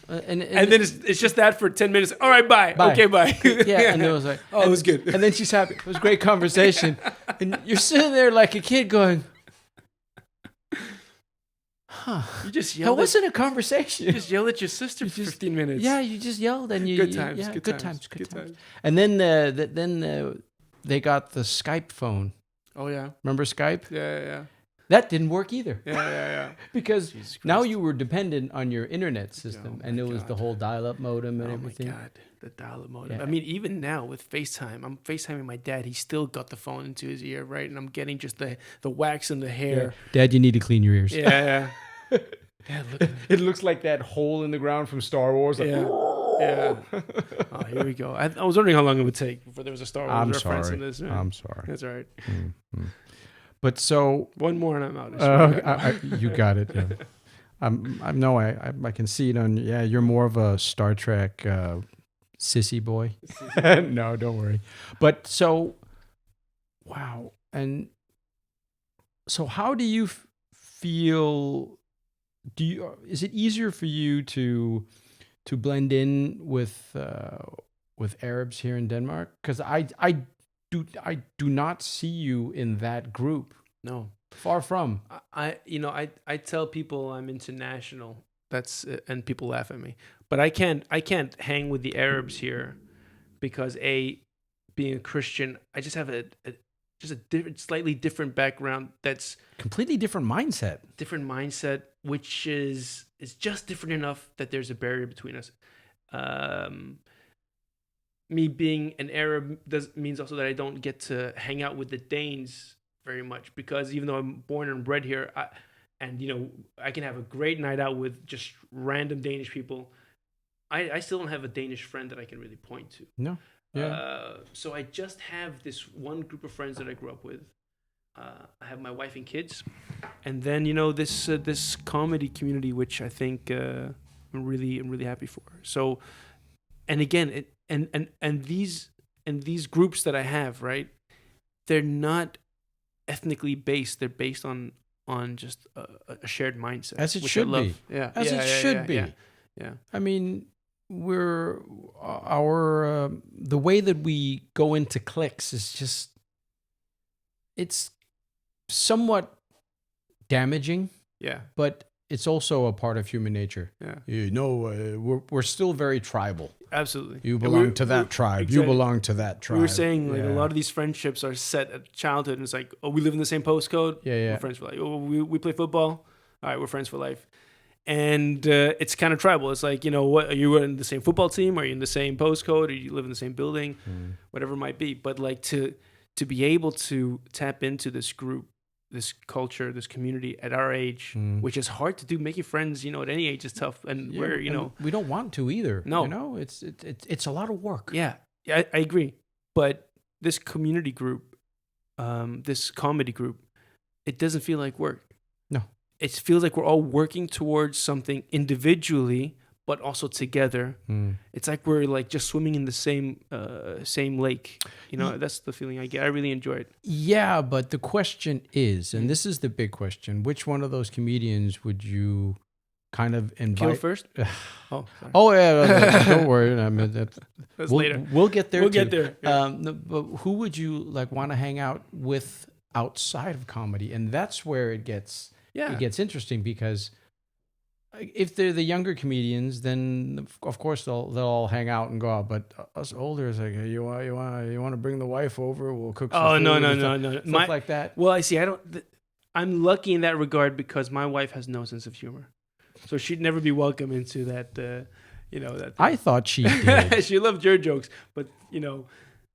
And then it's just that for 10 minutes. All right, bye. Okay, bye. Yeah, and it was like, it was good. And then she's happy. It was a great conversation. And you're sitting there like a kid going, you just yelled. That wasn't a conversation. You just yelled at your sister for 15 minutes. Yeah, you just yelled and you. Good times. Yeah, good times. And then they got the Skype phone. Oh yeah. Remember Skype? Yeah. That didn't work either. Yeah. Because now you were dependent on your internet system, and it was the whole dial-up modem and everything. Oh my God, the dial-up modem. Yeah. I mean, even now with FaceTime, I'm FaceTiming my dad. He still got the phone into his ear, right? And I'm getting just the wax in the hair. Yeah. Dad, you need to clean your ears. Yeah. Dad, look. It looks like that hole in the ground from Star Wars. Like, yeah. Oh, here we go. I was wondering how long it would take before there was a Star Wars reference in this. I'm sorry. That's all right. Mm-hmm. But so one more and I'm out. You got it. Yeah. I can see it on. Yeah, you're more of a Star Trek sissy boy. No, don't worry. But so, wow. And so, how do you feel? Is it easier for you to blend in with Arabs here in Denmark? Because I do not see you in that group. No. Far from. I tell people I'm international. And people laugh at me. But I can't hang with the Arabs here because being a Christian, I just have a slightly different background. That's Completely different mindset. Which is just different enough that there's a barrier between us. Me being an Arab means also that I don't get to hang out with the Danes very much, because even though I'm born and bred here, I can have a great night out with just random Danish people, I still don't have a Danish friend that I can really point to. No. Yeah. So I just have this one group of friends that I grew up with. I have my wife and kids, and then this comedy community, which I think I'm really happy for. So, and again, these groups that I have, right? They're not ethnically based. They're based on just a shared mindset, As it should be. Yeah, As it should be. Yeah. I mean, the way that we go into cliques is just, it's somewhat damaging. Yeah. But it's also a part of human nature. Yeah. We're still very tribal. Absolutely. You belong to that tribe. Exactly. You belong to that tribe. We were saying a lot of these friendships are set at childhood, and it's like, oh, we live in the same postcode. Yeah. We're friends for life. Oh, we play football. All right, we're friends for life. And it's kind of tribal. It's like, what, are you in the same football team? Are you in the same postcode? Or you live in the same building? Whatever it might be. But like to be able to tap into this group, this culture, this community at our age, which is hard to do. Making friends, at any age is tough, and we don't want to either. No, it's a lot of work. Yeah, I agree. But this community group, this comedy group, it doesn't feel like work. No, it feels like we're all working towards something individually, but also together. It's like we're like just swimming in the same lake. That's the feeling I get. I really enjoy it. Yeah, but the question is, and this is the big question, which one of those comedians would you kind of invite? Kill first? Sorry. Oh, yeah. Don't worry. I mean, that's later. We'll get there. We'll get there. Yeah. But who would you like want to hang out with outside of comedy? And that's where it gets interesting, because if they're the younger comedians, then of course they'll all hang out and go out. But us older, it's like, hey, you want to bring the wife over? We'll cook some food. No. Stuff like that. Well, I see. I'm lucky in that regard because my wife has no sense of humor, so she'd never be welcome into that. That I thought she did. She loved your jokes, but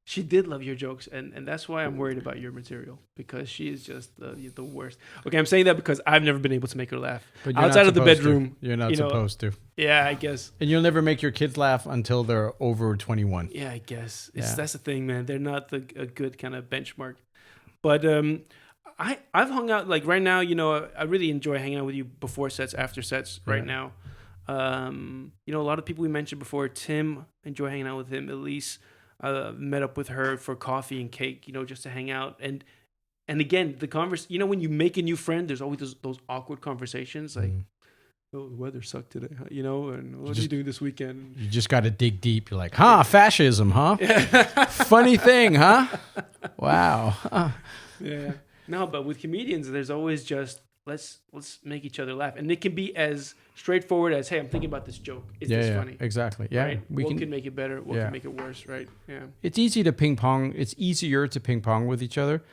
she did love your jokes, and that's why I'm worried about your material, because she is just the worst. Okay, I'm saying that because I've never been able to make her laugh. But you're outside of the bedroom. You're not supposed to. Yeah, I guess. And you'll never make your kids laugh until they're over 21. Yeah, I guess. That's the thing, man. They're not a good kind of benchmark. But I've hung out, like right now, I really enjoy hanging out with you before sets, after sets right now. A lot of people we mentioned before, Tim, enjoy hanging out with him. Elise, met up with her for coffee and cake, just to hang out. And again, the when you make a new friend, there's always those awkward conversations like, oh, the weather sucked today, and what are you doing this weekend? You just got to dig deep. You're like, fascism, huh? Funny thing, huh? Wow. Yeah. No, but with comedians, there's always just, let's make each other laugh. And it can be as straightforward as, hey, I'm thinking about this joke. Is this funny? Exactly. Yeah. Right? What can make it better? What can make it worse? Right? Yeah. It's easy to ping pong. It's easier to ping pong with each other.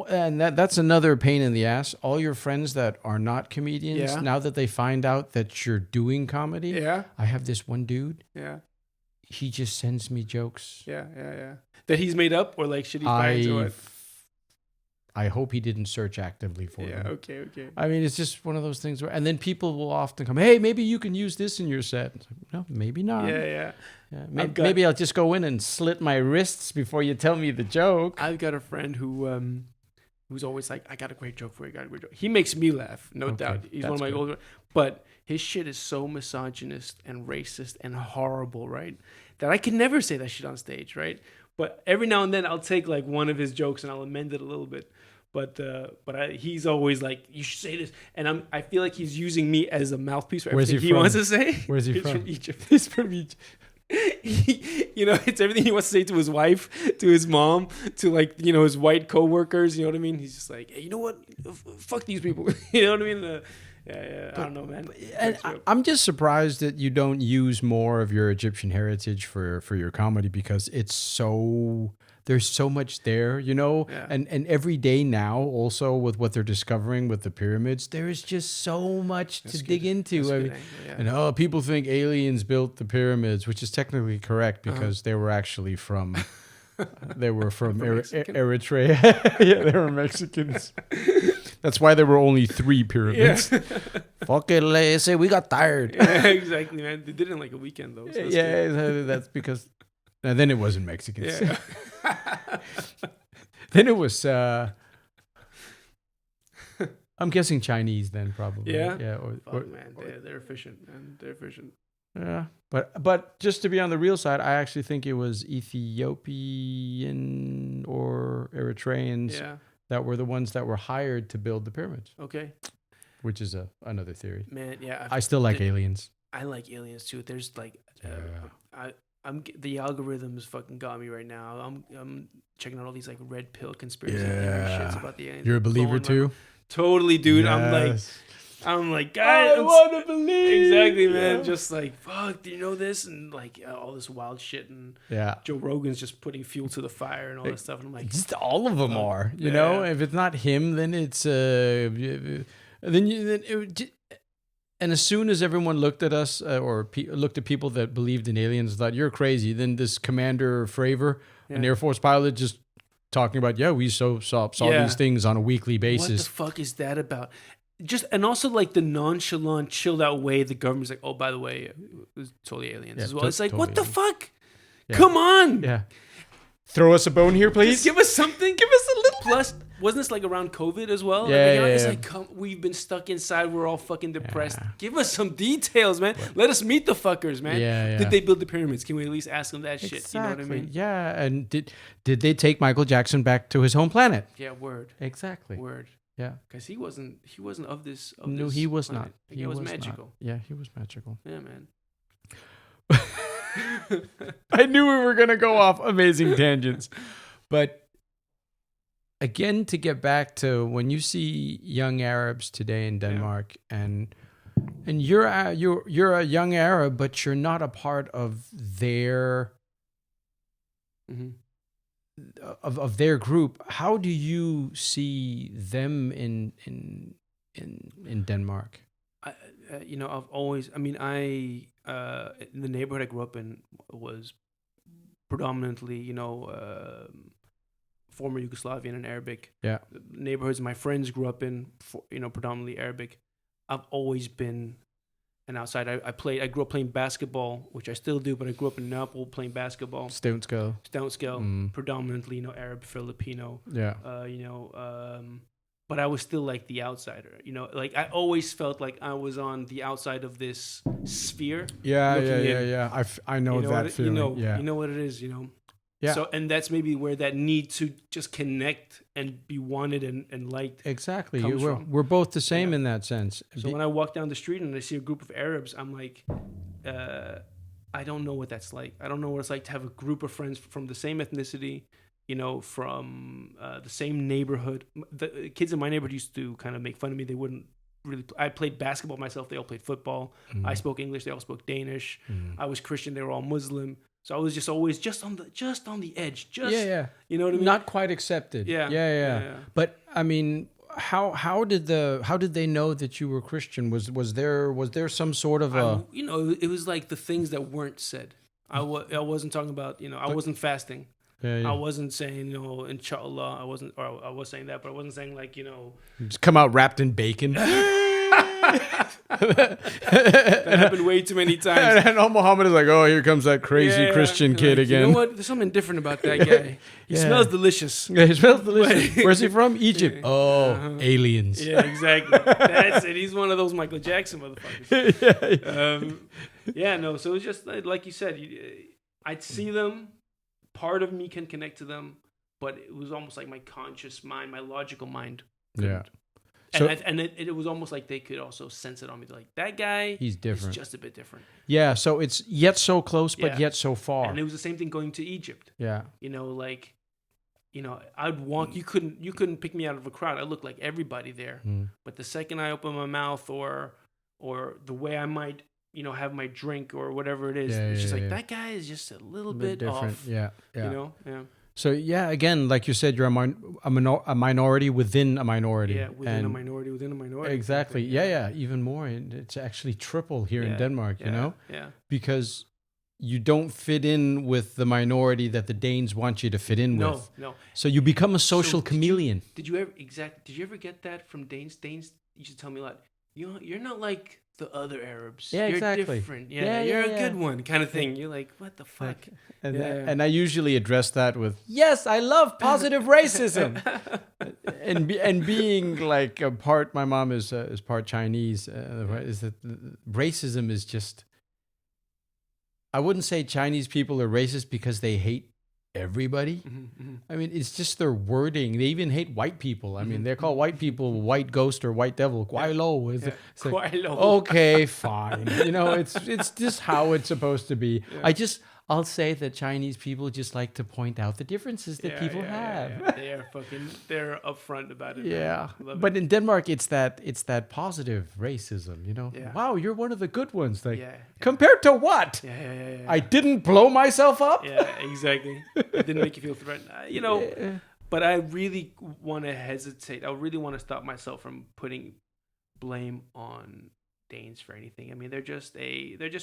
And that's another pain in the ass. All your friends that are not comedians, now that they find out that you're doing comedy, I have this one dude. Yeah. He just sends me jokes. Yeah. That he's made up, or like shitty finds or what? I hope he didn't search actively for them. Okay. I mean, it's just one of those things where, and then people will often come, hey, maybe you can use this in your set. Like, no, maybe not. Yeah. Maybe I'll just go in and slit my wrists before you tell me the joke. I've got a friend who's always like, I got a great joke for you. He makes me laugh, no doubt. He's one of my older, but his shit is so misogynist and racist and horrible, right? That I can never say that shit on stage, right? But every now and then I'll take like one of his jokes and I'll amend it a little bit. But he's always like, you should say this, and I feel like he's using me as a mouthpiece for everything he wants to say. Where's he He's from? Egypt. He's from Egypt. It's everything he wants to say to his wife, to his mom, to like, his white coworkers. You know what I mean? He's just like, hey, you know what? Fuck these people. You know what I mean? I don't know, man. And I'm just surprised that you don't use more of your Egyptian heritage for your comedy, because there's so much there, Yeah. and every day now also with what they're discovering with the pyramids, there is just so much to dig into. I mean, and people think aliens built the pyramids, which is technically correct because they were actually from Eritrea. Yeah, they were Mexicans. That's why there were only 3 pyramids. Yeah. Fuck it, let's say we got tired. Yeah, exactly, man. They did it in like a weekend, though. So that's because... And then it wasn't Mexicans. Yeah. Then it was... I'm guessing Chinese then, probably. Yeah? Yeah. Man, they're efficient, man. They're efficient. Yeah. But just to be on the real side, I actually think it was Ethiopian or Eritreans... Yeah. that were the ones that were hired to build the pyramids. Okay. Which is another theory. Man, yeah. I still like aliens. I like aliens too. There's like, the algorithms fucking got me right now. I'm checking out all these like red pill conspiracy shits about the aliens. You're a believer too? Totally, dude. Yes. I'm like, guys, I want to believe. Exactly, man. Just like, fuck, do you know this? And like all this wild shit. And Joe Rogan's just putting fuel to the fire and all that stuff. And I'm like, just all of them are. You know, if it's not him, then it's and as soon as everyone looked at us looked at people that believed in aliens, thought you're crazy. Then this Commander Fravor, an Air Force pilot, just talking about we saw these things on a weekly basis. What the fuck is that about? And also like the nonchalant, chilled out way the government's like, oh, by the way, it was totally aliens as well. It's like, what the fuck? Yeah. Come on. Yeah. Throw us a bone here, please. Just give us something. Give us a little. Plus, wasn't this like around COVID as well? It's like, we've been stuck inside. We're all fucking depressed. Yeah. Give us some details, man. Let us meet the fuckers, man. Yeah. Did they build the pyramids? Can we at least ask them that shit? Exactly. You know what I mean? Yeah. And did they take Michael Jackson back to his home planet? Yeah. Word. Exactly. Word. Yeah, because he wasn't of this. No, he was planet. not. He was magical. Not. Yeah, he was magical. Yeah, man. I knew we were gonna go off amazing tangents, but again, to get back to when you see young Arabs today in Denmark, and you're a young Arab, but you're not a part of their. Mm-hmm. Of their group, how do you see them in Denmark? I've always. I mean, in the neighborhood I grew up in was predominantly, former Yugoslavian and Arabic. Yeah. The neighborhoods my friends grew up in, predominantly Arabic. I've always been an outsider. I grew up playing basketball, which I still do, but I grew up in Naples playing basketball. Stoneskill. Predominantly, Arab, Filipino. Yeah. But I was still like the outsider. Like I always felt like I was on the outside of this sphere. Yeah. I know that feeling. You know what it is. Yeah. So, and that's maybe where that need to just connect and be wanted and liked. Exactly. We're both the same in that sense. So when I walk down the street and I see a group of Arabs, I'm like, I don't know what that's like. I don't know what it's like to have a group of friends from the same ethnicity, from the same neighborhood. The kids in my neighborhood used to kind of make fun of me. They wouldn't really. I played basketball myself. They all played football. Mm. I spoke English. They all spoke Danish. Mm. I was Christian. They were all Muslim. So I was just always just on the edge. You know what I mean? Not quite accepted. Yeah. But I mean, how did they know that you were Christian? Was there some sort of a it was like the things that weren't said. I wasn't talking about I wasn't fasting. Yeah. I wasn't saying inshallah. I was saying that, but I wasn't saying like just come out wrapped in bacon. That happened way too many times. And Muhammad is like, oh, here comes that crazy Christian kid again. You know what? There's something different about that guy. He smells delicious. Yeah, he smells delicious. Where's he from? Egypt. Yeah. Oh, aliens. Yeah, exactly. That's it. He's one of those Michael Jackson motherfuckers. So it's just like you said. I'd see them. Part of me can connect to them, but it was almost like my conscious mind, my logical mind. Yeah. So and it was almost like they could also sense it on me. They're like, that guy, he's different. is just a bit different. Yeah, so it's yet so close, but yet so far. And it was the same thing going to Egypt. Yeah. You know, like, you know, I'd walk. You couldn't pick me out of a crowd. I looked like everybody there. But the second I open my mouth, or the way I might, you know, have my drink or whatever it is, it's just like that guy is just a little bit different. off. Yeah. You know. Yeah. So yeah, again, like you said, you're a minority within a minority. Yeah, within a minority. Exactly. Yeah. Even more. It's actually triple here in Denmark. You know. Yeah. Because you don't fit in with the minority that the Danes want you to fit in with. No. So you become a social chameleon. Did you ever get that from Danes? Danes used to tell me a lot. You're not like the other Arabs. Yeah, you're exactly. different. Yeah, you're a good one, kind of thing. You're like, what the fuck? And I usually address that with, yes, I love positive racism, and being like a part. My mom is part Chinese. Is that racism is just. I wouldn't say Chinese people are racist because they hate everybody. I mean, it's just their wording. They even hate white people. I mean, they call white people white ghost or white devil. Kwai lo. It's like, okay, fine. You know, it's just how it's supposed to be. I'll say that Chinese people just like to point out the differences that people have. Yeah. They're upfront about it. Yeah. But in Denmark, it's that positive racism, you know? Yeah. Wow, you're one of the good ones. Like, compared to what? Yeah. I didn't blow myself up? Yeah, exactly. It didn't make you feel threatened. You know, but I really want to hesitate. I really want to stop myself from putting blame on Danes for anything. I mean, they're just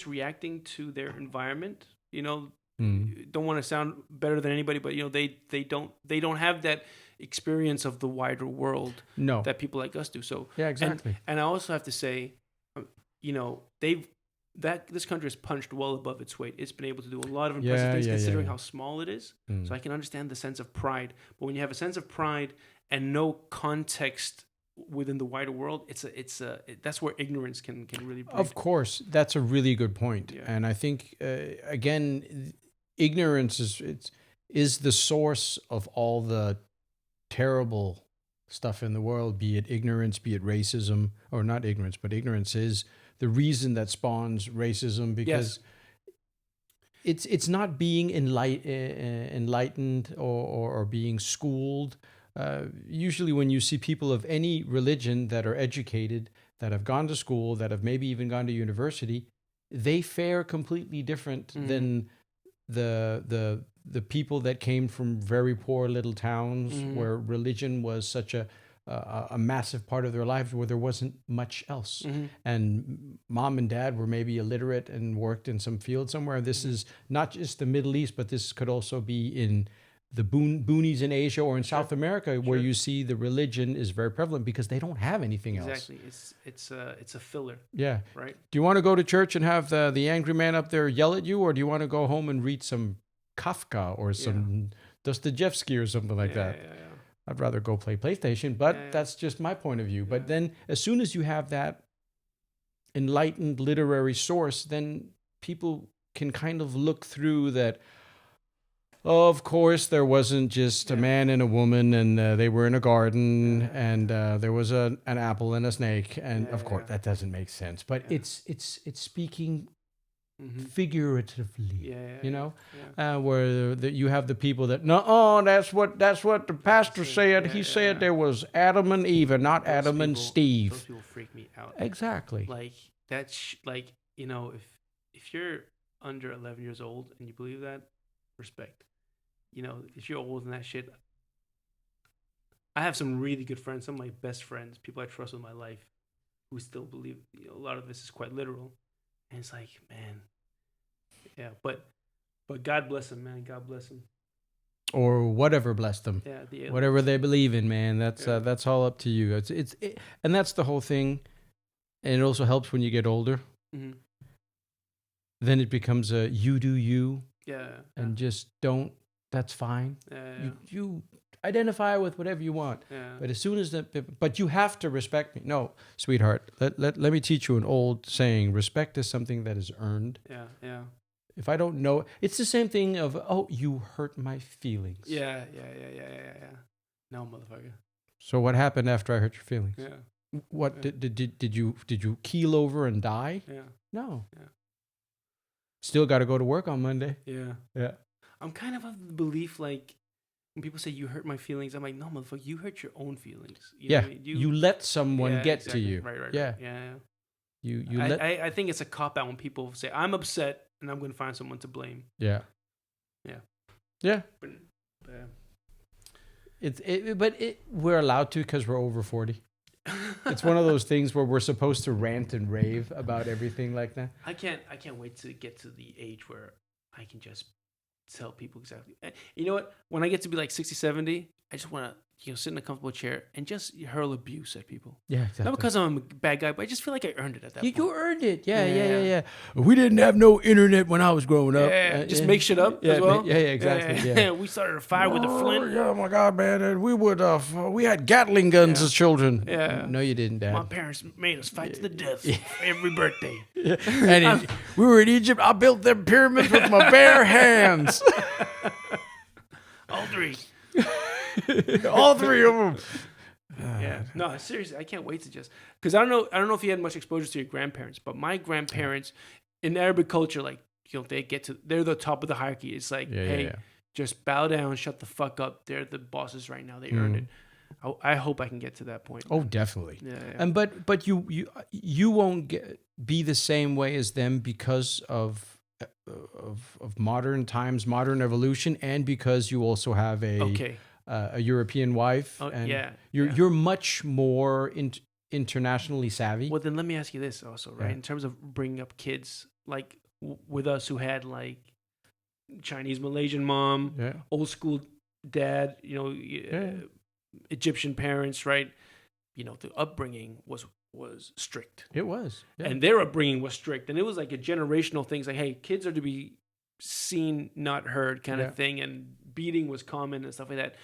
reacting to their environment. You know, don't want to sound better than anybody, but you know, they don't have that experience of the wider world that people like us do. So yeah, exactly. And I also have to say, you know, this country has punched well above its weight. It's been able to do a lot of impressive things considering how small it is. So I can understand the sense of pride, but when you have a sense of pride and no context within the wider world, that's where ignorance can really breed. Of course, that's a really good point. And I think again, ignorance is the source of all the terrible stuff in the world, be it ignorance, be it racism, or not ignorance, but ignorance is the reason that spawns racism, because it's not being enlightened or being schooled. Usually when you see people of any religion that are educated, that have gone to school, that have maybe even gone to university, they fare completely different than the people that came from very poor little towns where religion was such a massive part of their lives, where there wasn't much else. And mom and dad were maybe illiterate and worked in some field somewhere. This is not just the Middle East, but this could also be in the boonies in Asia or in South America, where you see the religion is very prevalent because they don't have anything else. Exactly. It's a filler. Yeah. Right. Do you want to go to church and have the angry man up there yell at you, or do you want to go home and read some Kafka or some Dostoevsky or something like that? Yeah. I'd rather go play PlayStation, but that's just my point of view. But then as soon as you have that enlightened literary source, then people can kind of look through that. Of course, there wasn't just a man and a woman, and they were in a garden, and there was an apple and a snake, and of course that doesn't make sense. But it's speaking figuratively, you know, where you have the people that that's what the pastor said. He said there was Adam and Eve, and not Adam and Steve. Those people freak me out. Exactly. Like that's like, you know, if you're under 11 years old and you believe that, respect. You know, if you're older than that shit, I have some really good friends, some of my best friends, people I trust with my life, who still believe, you know, a lot of this is quite literal. And it's like, man, but God bless them, man. God bless them. Or whatever blessed them. Yeah, whatever they believe in, man. That's all up to you. And that's the whole thing. And it also helps when you get older. Then it becomes a you do you. And just don't. That's fine. You identify with whatever you want. But as soon as but you have to respect me. No, sweetheart. Let me teach you an old saying. Respect is something that is earned. Yeah. If I don't know, it's the same thing of, you hurt my feelings. Yeah. No, motherfucker. So what happened after I hurt your feelings? Yeah. What did you keel over and die? Yeah. No. Yeah. Still got to go to work on Monday. Yeah. Yeah. I'm kind of the belief, like, when people say you hurt my feelings, I'm like, no, motherfucker, you hurt your own feelings. You know Yeah. what I mean? You let someone Yeah, get exactly. to you. Right. Yeah. Yeah. You I, let. I think it's a cop out when people say I'm upset and I'm going to find someone to blame. Yeah. Yeah. Yeah. But, We're allowed to because we're over 40. It's one of those things where we're supposed to rant and rave about everything like that. I can't wait to get to the age where I can just tell people exactly. You know what? When I get to be like 60, 70, I just want to sit in a comfortable chair and just hurl abuse at people. Yeah, exactly. Not because I'm a bad guy, but I just feel like I earned it at that point. You earned it. Yeah. We didn't have no internet when I was growing up. Just make shit up as well. Yeah, exactly. Yeah. We started a fire with a flint. Yeah, oh my God, man. We had Gatling guns as children. Yeah. No, you didn't, Dad. My parents made us fight to the death every birthday. And we were in Egypt. I built them pyramids with my bare hands. All three. All three of them. Yeah. No, seriously, I can't wait to just because I don't know if you had much exposure to your grandparents, but my grandparents in Arabic culture, like they're the top of the hierarchy. It's like, just bow down, shut the fuck up. They're the bosses right now. They earned it. I hope I can get to that point. Oh, definitely. Yeah. And but you won't be the same way as them because of modern times, modern evolution, and because you also have a European wife. And you're much more internationally savvy. Well, then let me ask you this also, right? In terms of bringing up kids, like with us who had like Chinese, Malaysian mom, old school dad, Egyptian parents, right? The upbringing was strict. It was. Yeah. And their upbringing was strict. And it was like a generational thing. It's like, hey, kids are to be seen, not heard kind of thing. And beating was common and stuff like that.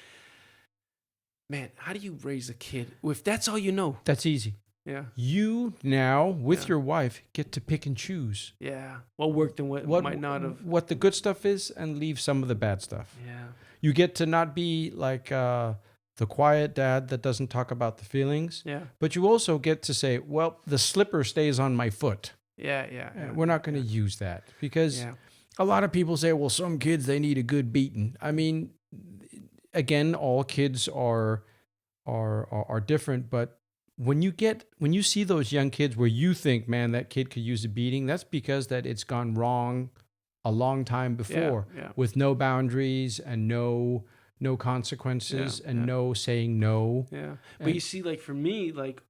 Man, how do you raise a kid if that's all you know? That's easy. Yeah. You now, with your wife, get to pick and choose. Yeah. What worked and what might not have. What the good stuff is and leave some of the bad stuff. Yeah. You get to not be like the quiet dad that doesn't talk about the feelings. Yeah. But you also get to say, well, the slipper stays on my foot. Yeah. We're not going to use that because a lot of people say, well, some kids, they need a good beating. I mean, again, all kids are different, but when you see those young kids where you think, man, that kid could use a beating, that's because that it's gone wrong a long time before with no boundaries and no consequences and no saying no. Yeah. But you see, like for me, like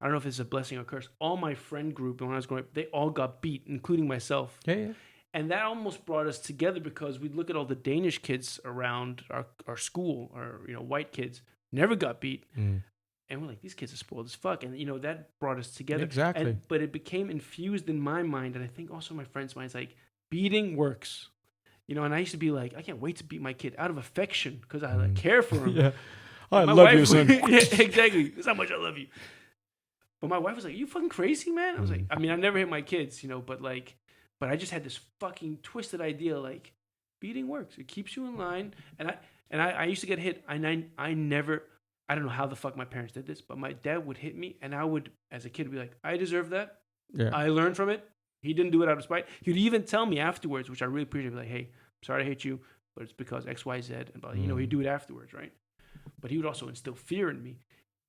I don't know if it's a blessing or a curse. All my friend group when I was growing up, they all got beat, including myself. Yeah. And that almost brought us together because we'd look at all the Danish kids around our school, or white kids, never got beat. And we're like, these kids are spoiled as fuck. And that brought us together. Exactly. But it became infused in my mind, and I think also my friends' minds, like beating works. And I used to be like, I can't wait to beat my kid out of affection because I care for him. Yeah. I my love wife, you, son. Yeah, exactly. That's how much I love you. But my wife was like, "Are you fucking crazy, man?" I was like, I mean, I never hit my kids, but I just had this fucking twisted idea, like beating works. It keeps you in line. And I used to get hit. I don't know how the fuck my parents did this, but my dad would hit me, and I would, as a kid, be like, I deserve that. Yeah. I learned from it. He didn't do it out of spite. He'd even tell me afterwards, which I really appreciate. Be like, hey, I'm sorry I hate you, but it's because X, Y, Z. And he'd do it afterwards, right? But he would also instill fear in me.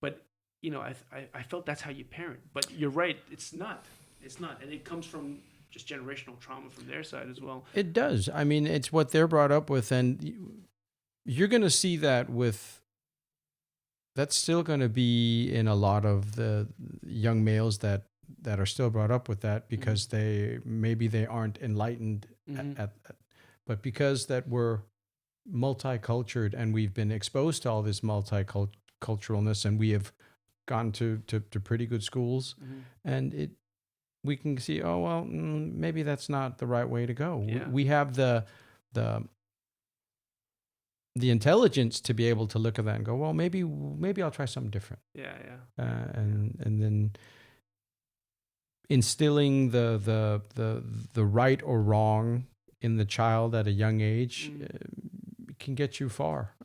But I felt that's how you parent. But you're right, it's not, and it comes from just generational trauma from their side as well. It does. I mean, it's what they're brought up with, and you're going to see that with. That's still going to be in a lot of the young males that are still brought up with that because they aren't enlightened but because that we're multicultural and we've been exposed to all this multiculturalness and we have gone to pretty good schools and we can see, oh, well, maybe that's not the right way to go. Yeah. We have the intelligence to be able to look at that and go, well, maybe I'll try something different. Yeah. And then instilling the right or wrong in the child at a young age can get you far.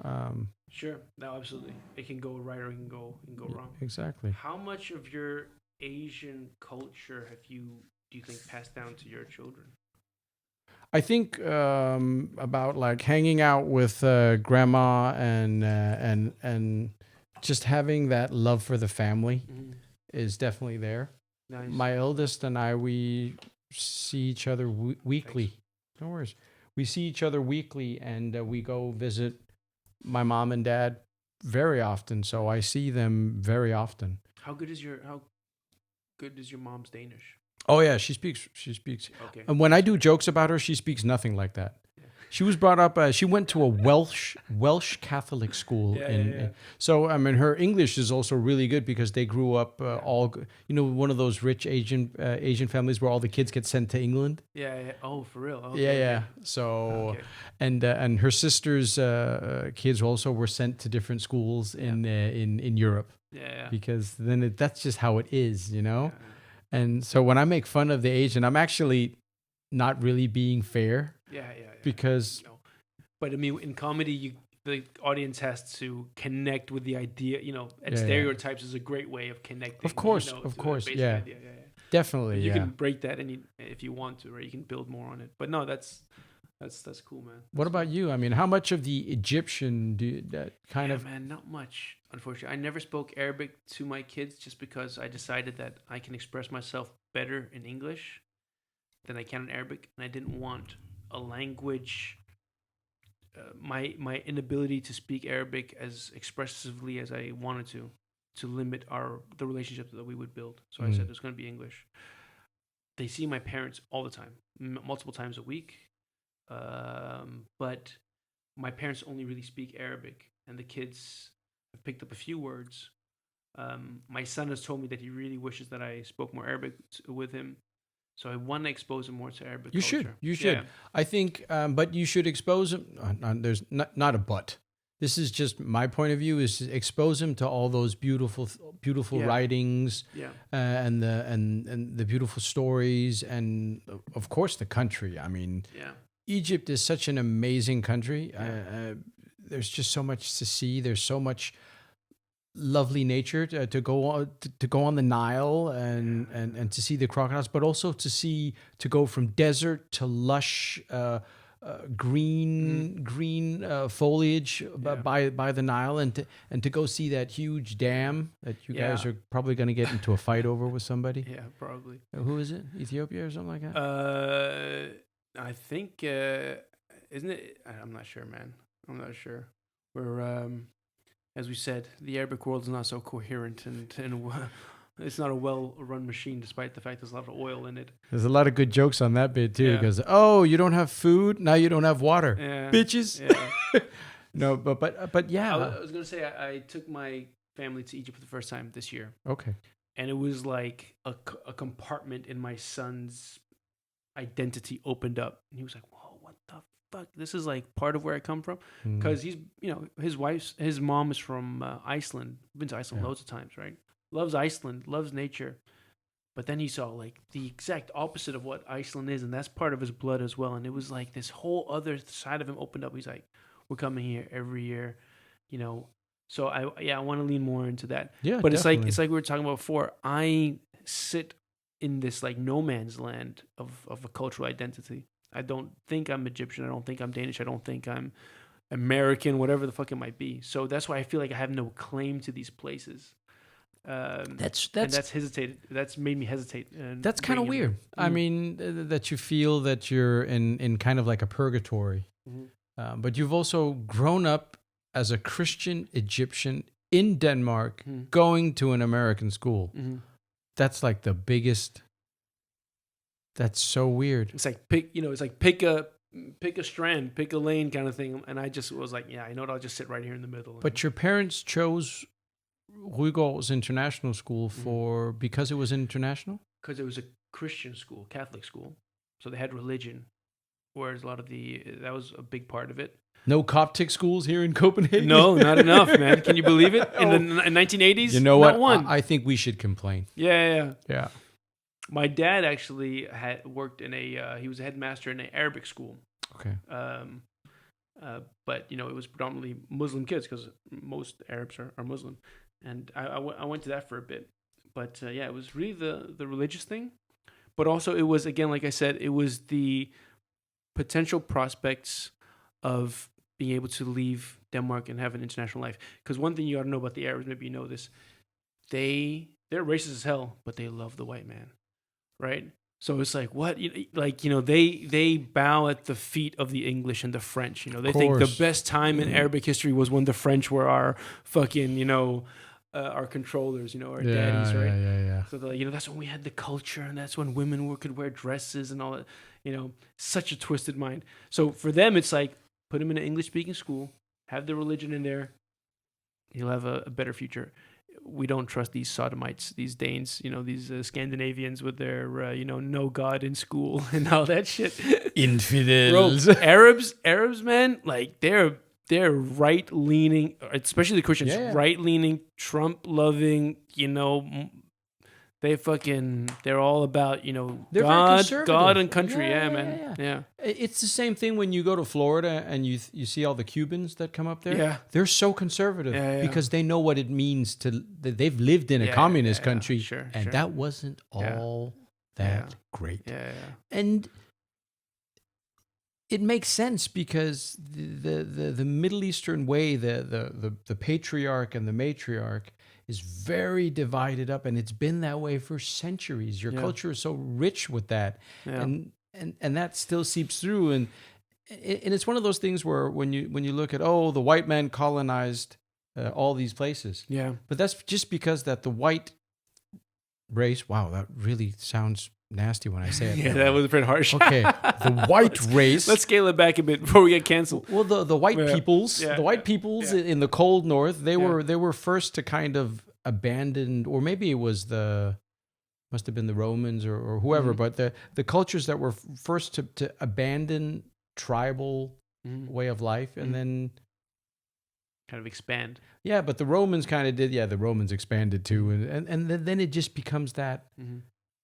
Sure. No, absolutely. It can go right or it can go wrong. Exactly. How much of your Asian culture do you think passed down to your children? I think about like hanging out with grandma and just having that love for the family Mm-hmm. is definitely there. Nice. My eldest and I, we see each other weekly. No worries. We see each other weekly, and we go visit my mom and dad very often. So I see them very often. How good is your mom's Danish? Oh yeah, she speaks. She speaks. Okay. And when I do jokes about her, she speaks nothing like that. She was brought up. She went to a Welsh Catholic school. So I mean, her English is also really good because they grew up one of those rich Asian families where all the kids get sent to England. Yeah. Oh, for real. Okay, Yeah. So and her sister's kids also were sent to different schools in Europe. Yeah. Because then that's just how it is, Yeah. And so when I make fun of the Asian, I'm actually not really being fair. Yeah. Because, but I mean, in comedy, the audience has to connect with the idea, and stereotypes is a great way of connecting. Of course, yeah. Idea. Definitely, you can break that, and if you want to, right, you can build more on it. But no, that's cool, man. What about you? I mean, how much of the Egyptian Man, not much, unfortunately. I never spoke Arabic to my kids just because I decided that I can express myself better in English than I can in Arabic, and I didn't want a language, my inability to speak Arabic as expressively as I wanted to limit the relationship that we would build. So I said it was going to be English. They see my parents all the time, multiple times a week, but my parents only really speak Arabic, and the kids have picked up a few words. My son has told me that he really wishes that I spoke more Arabic with him. So I want to expose him more to Arabic culture. You should. Yeah. I think, but you should expose him. There's not a but. This is just my point of view. Is expose him to all those beautiful writings, and the beautiful stories, and of course the country. I mean, Egypt is such an amazing country. There's just so much to see. There's so much lovely nature to go on the Nile and to see the crocodiles, but also to go from desert to lush green foliage by the Nile, and to go see that huge dam that you guys are probably going to get into a fight over with somebody. Yeah, probably. Who is it? Ethiopia or something like that? I think isn't it? I'm not sure, man. I'm not sure. We're as we said, the Arabic world is not so coherent, and it's not a well-run machine, despite the fact there's a lot of oil in it. There's a lot of good jokes on that bit too. Because you don't have food, now you don't have water, bitches. Yeah. No, but yeah. I was gonna say I took my family to Egypt for the first time this year. Okay. And it was like a compartment in my son's identity opened up, and he was like, "Whoa, what the fuck? This is like part of where I come from." Because he's, his mom is from Iceland. Been to Iceland loads of times, right? Loves Iceland, loves nature. But then he saw like the exact opposite of what Iceland is, and that's part of his blood as well. And it was like this whole other side of him opened up. He's like, "We're coming here every year," So I want to lean more into that. Yeah, but definitely. it's like we were talking about before. I sit in this like no man's land of a cultural identity. I don't think I'm Egyptian. I don't think I'm Danish. I don't think I'm American, whatever the fuck it might be. So that's why I feel like I have no claim to these places. That's hesitated. That's made me hesitate. That's kind of weird. I mean, that you feel that you're in kind of like a purgatory. Mm-hmm. But you've also grown up as a Christian Egyptian in Denmark, going to an American school. Mm-hmm. That's like the biggest. That's so weird. It's like pick a strand, pick a lane kind of thing. And I just was like, I know what, I'll just sit right here in the middle. But your parents chose Rugård's international school because it was international? Because it was a Christian school, Catholic school. So they had religion. Whereas that was a big part of it. No Coptic schools here in Copenhagen? No, not enough, man. Can you believe it? In the 1980s? You know what? Not one. I think we should complain. Yeah. My dad actually had worked he was a headmaster in an Arabic school. Okay. But it was predominantly Muslim kids because most Arabs are Muslim, and I went to that for a bit. But it was really the religious thing, but also it was, again, like I said, it was the potential prospects of being able to leave Denmark and have an international life. Because one thing you got to know about the Arabs, maybe you know this, they're racist as hell, but they love the white man, right? So it's like, what? They bow at the feet of the English and the French. They think the best time in Arabic history was when the French were our fucking, our controllers, our daddies, right? Yeah. So they're like, that's when we had the culture, and that's when women could wear dresses and all that. Such a twisted mind. So for them, it's like, put them in an English-speaking school, have the religion in there, you'll have a better future. We don't trust these sodomites, these Danes, these Scandinavians with their, no God in school and all that shit. Infidels. Bro, Arabs, man, like they're right-leaning, especially the Christians, right-leaning, Trump-loving, they're all about, God and country. Yeah, man. Yeah. It's the same thing when you go to Florida and you see all the Cubans that come up there. Yeah. They're so conservative because they know what it means they've lived in a communist country. Sure. That wasn't all that great. Yeah. And it makes sense because the Middle Eastern way, the patriarch and the matriarch is very divided up, and it's been that way for centuries. Your culture is so rich with that, and that still seeps through. And it's one of those things where when you look at the white man colonized all these places, but that's just because that the white race. Wow, that really sounds nasty when I say it. That was a bit harsh. Okay, the white race. Let's scale it back a bit before we get canceled. Well, the white peoples, in the cold north, they were first to kind of abandon, or maybe it was must have been the Romans or whoever, but the cultures that were first to abandon tribal way of life and then kind of expand. Yeah, but the Romans kind of did. Yeah, the Romans expanded too, and then it just becomes that.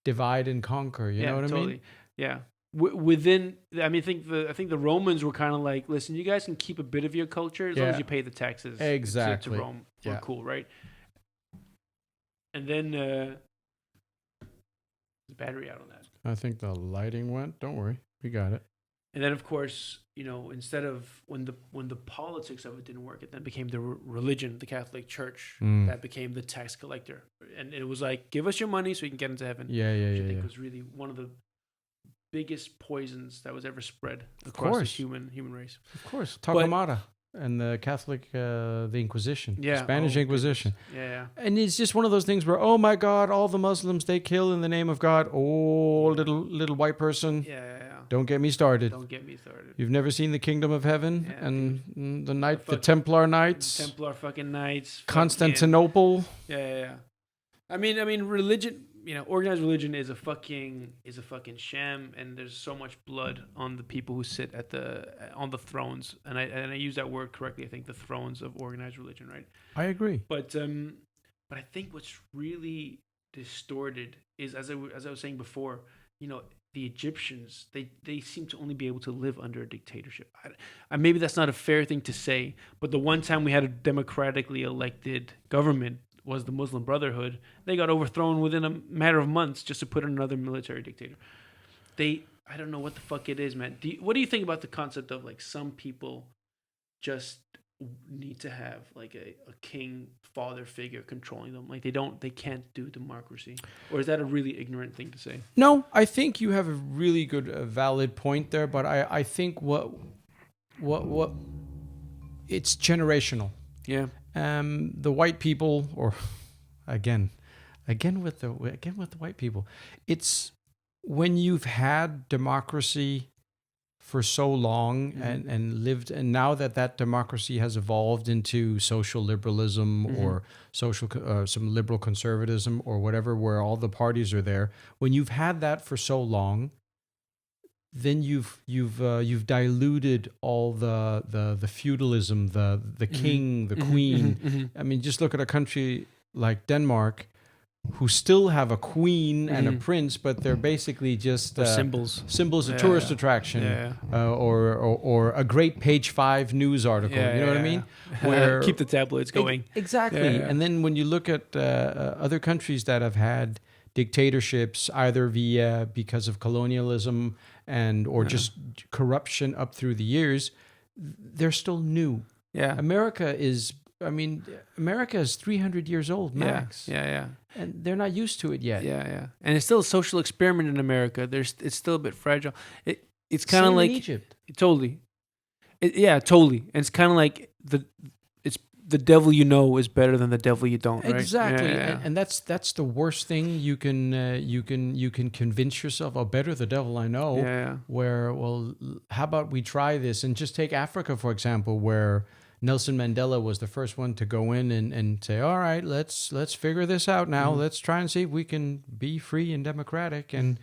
Divide and conquer, you know what I mean? Yeah. Within, I think the Romans were kind of like, listen, you guys can keep a bit of your culture as long as you pay the taxes. Exactly. To Rome. We're cool, right? And then the battery out on that. I think the lighting went. Don't worry, we got it. And then, of course, instead of when the politics of it didn't work, it then became the religion, the Catholic Church, that became the tax collector, and it was like, give us your money so you can get into heaven. Yeah. Which I think was really one of the biggest poisons that was ever spread across the human race. Of course, Torquemada and the Catholic, the Inquisition, Spanish Inquisition. Yeah. And it's just one of those things where, oh my God, all the Muslims, they kill in the name of God. Oh, little white person. Yeah. Don't get me started. You've never seen the Kingdom of Heaven and the Templar Knights. Templar fucking Knights. Constantinople. Yeah. I mean, religion. Organized religion is a fucking sham, and there's so much blood on the people who sit on the thrones, and I use that word correctly. I think the thrones of organized religion, right? I agree. But I think what's really distorted is, as I was saying before, the Egyptians, they seem to only be able to live under a dictatorship. Maybe that's not a fair thing to say, but the one time we had a democratically elected government was the Muslim Brotherhood. They got overthrown within a matter of months just to put in another military dictator. I don't know what the fuck it is, man. What do you think about the concept of like some people just need to have like a king father figure controlling them? Like they can't do democracy, or is that a really ignorant thing to say? No, I think you have a really good valid point there, but I think what it's generational. Yeah. The white people, or again with the white people, it's when you've had democracy for so long and lived, and now that democracy has evolved into social liberalism or social some liberal conservatism or whatever, where all the parties are there. When you've had that for so long, then you've diluted all the feudalism, the king, the queen. I mean, just look at a country like Denmark. who still have a queen and a prince, but they're basically just symbols of tourist attraction, or a great page 5 news article. You know what I mean? Where keep the tabloids going. Exactly. And then when you look at other countries that have had dictatorships, either because of colonialism or just corruption up through the years, they're still new. Yeah. America is 300 years old max. Yeah. And they're not used to it yet. Yeah. And it's still a social experiment in America. It's still a bit fragile. It's kind of like in Egypt. Totally. Totally. And it's kind of like the devil you know is better than the devil you don't, right? Exactly. Yeah. And that's the worst thing you can convince yourself, oh, better the devil I know. Yeah. Where, well, how about we try this? And just take Africa, for example, where Nelson Mandela was the first one to go in and say, all right, let's figure this out now. Let's try and see if we can be free and democratic. And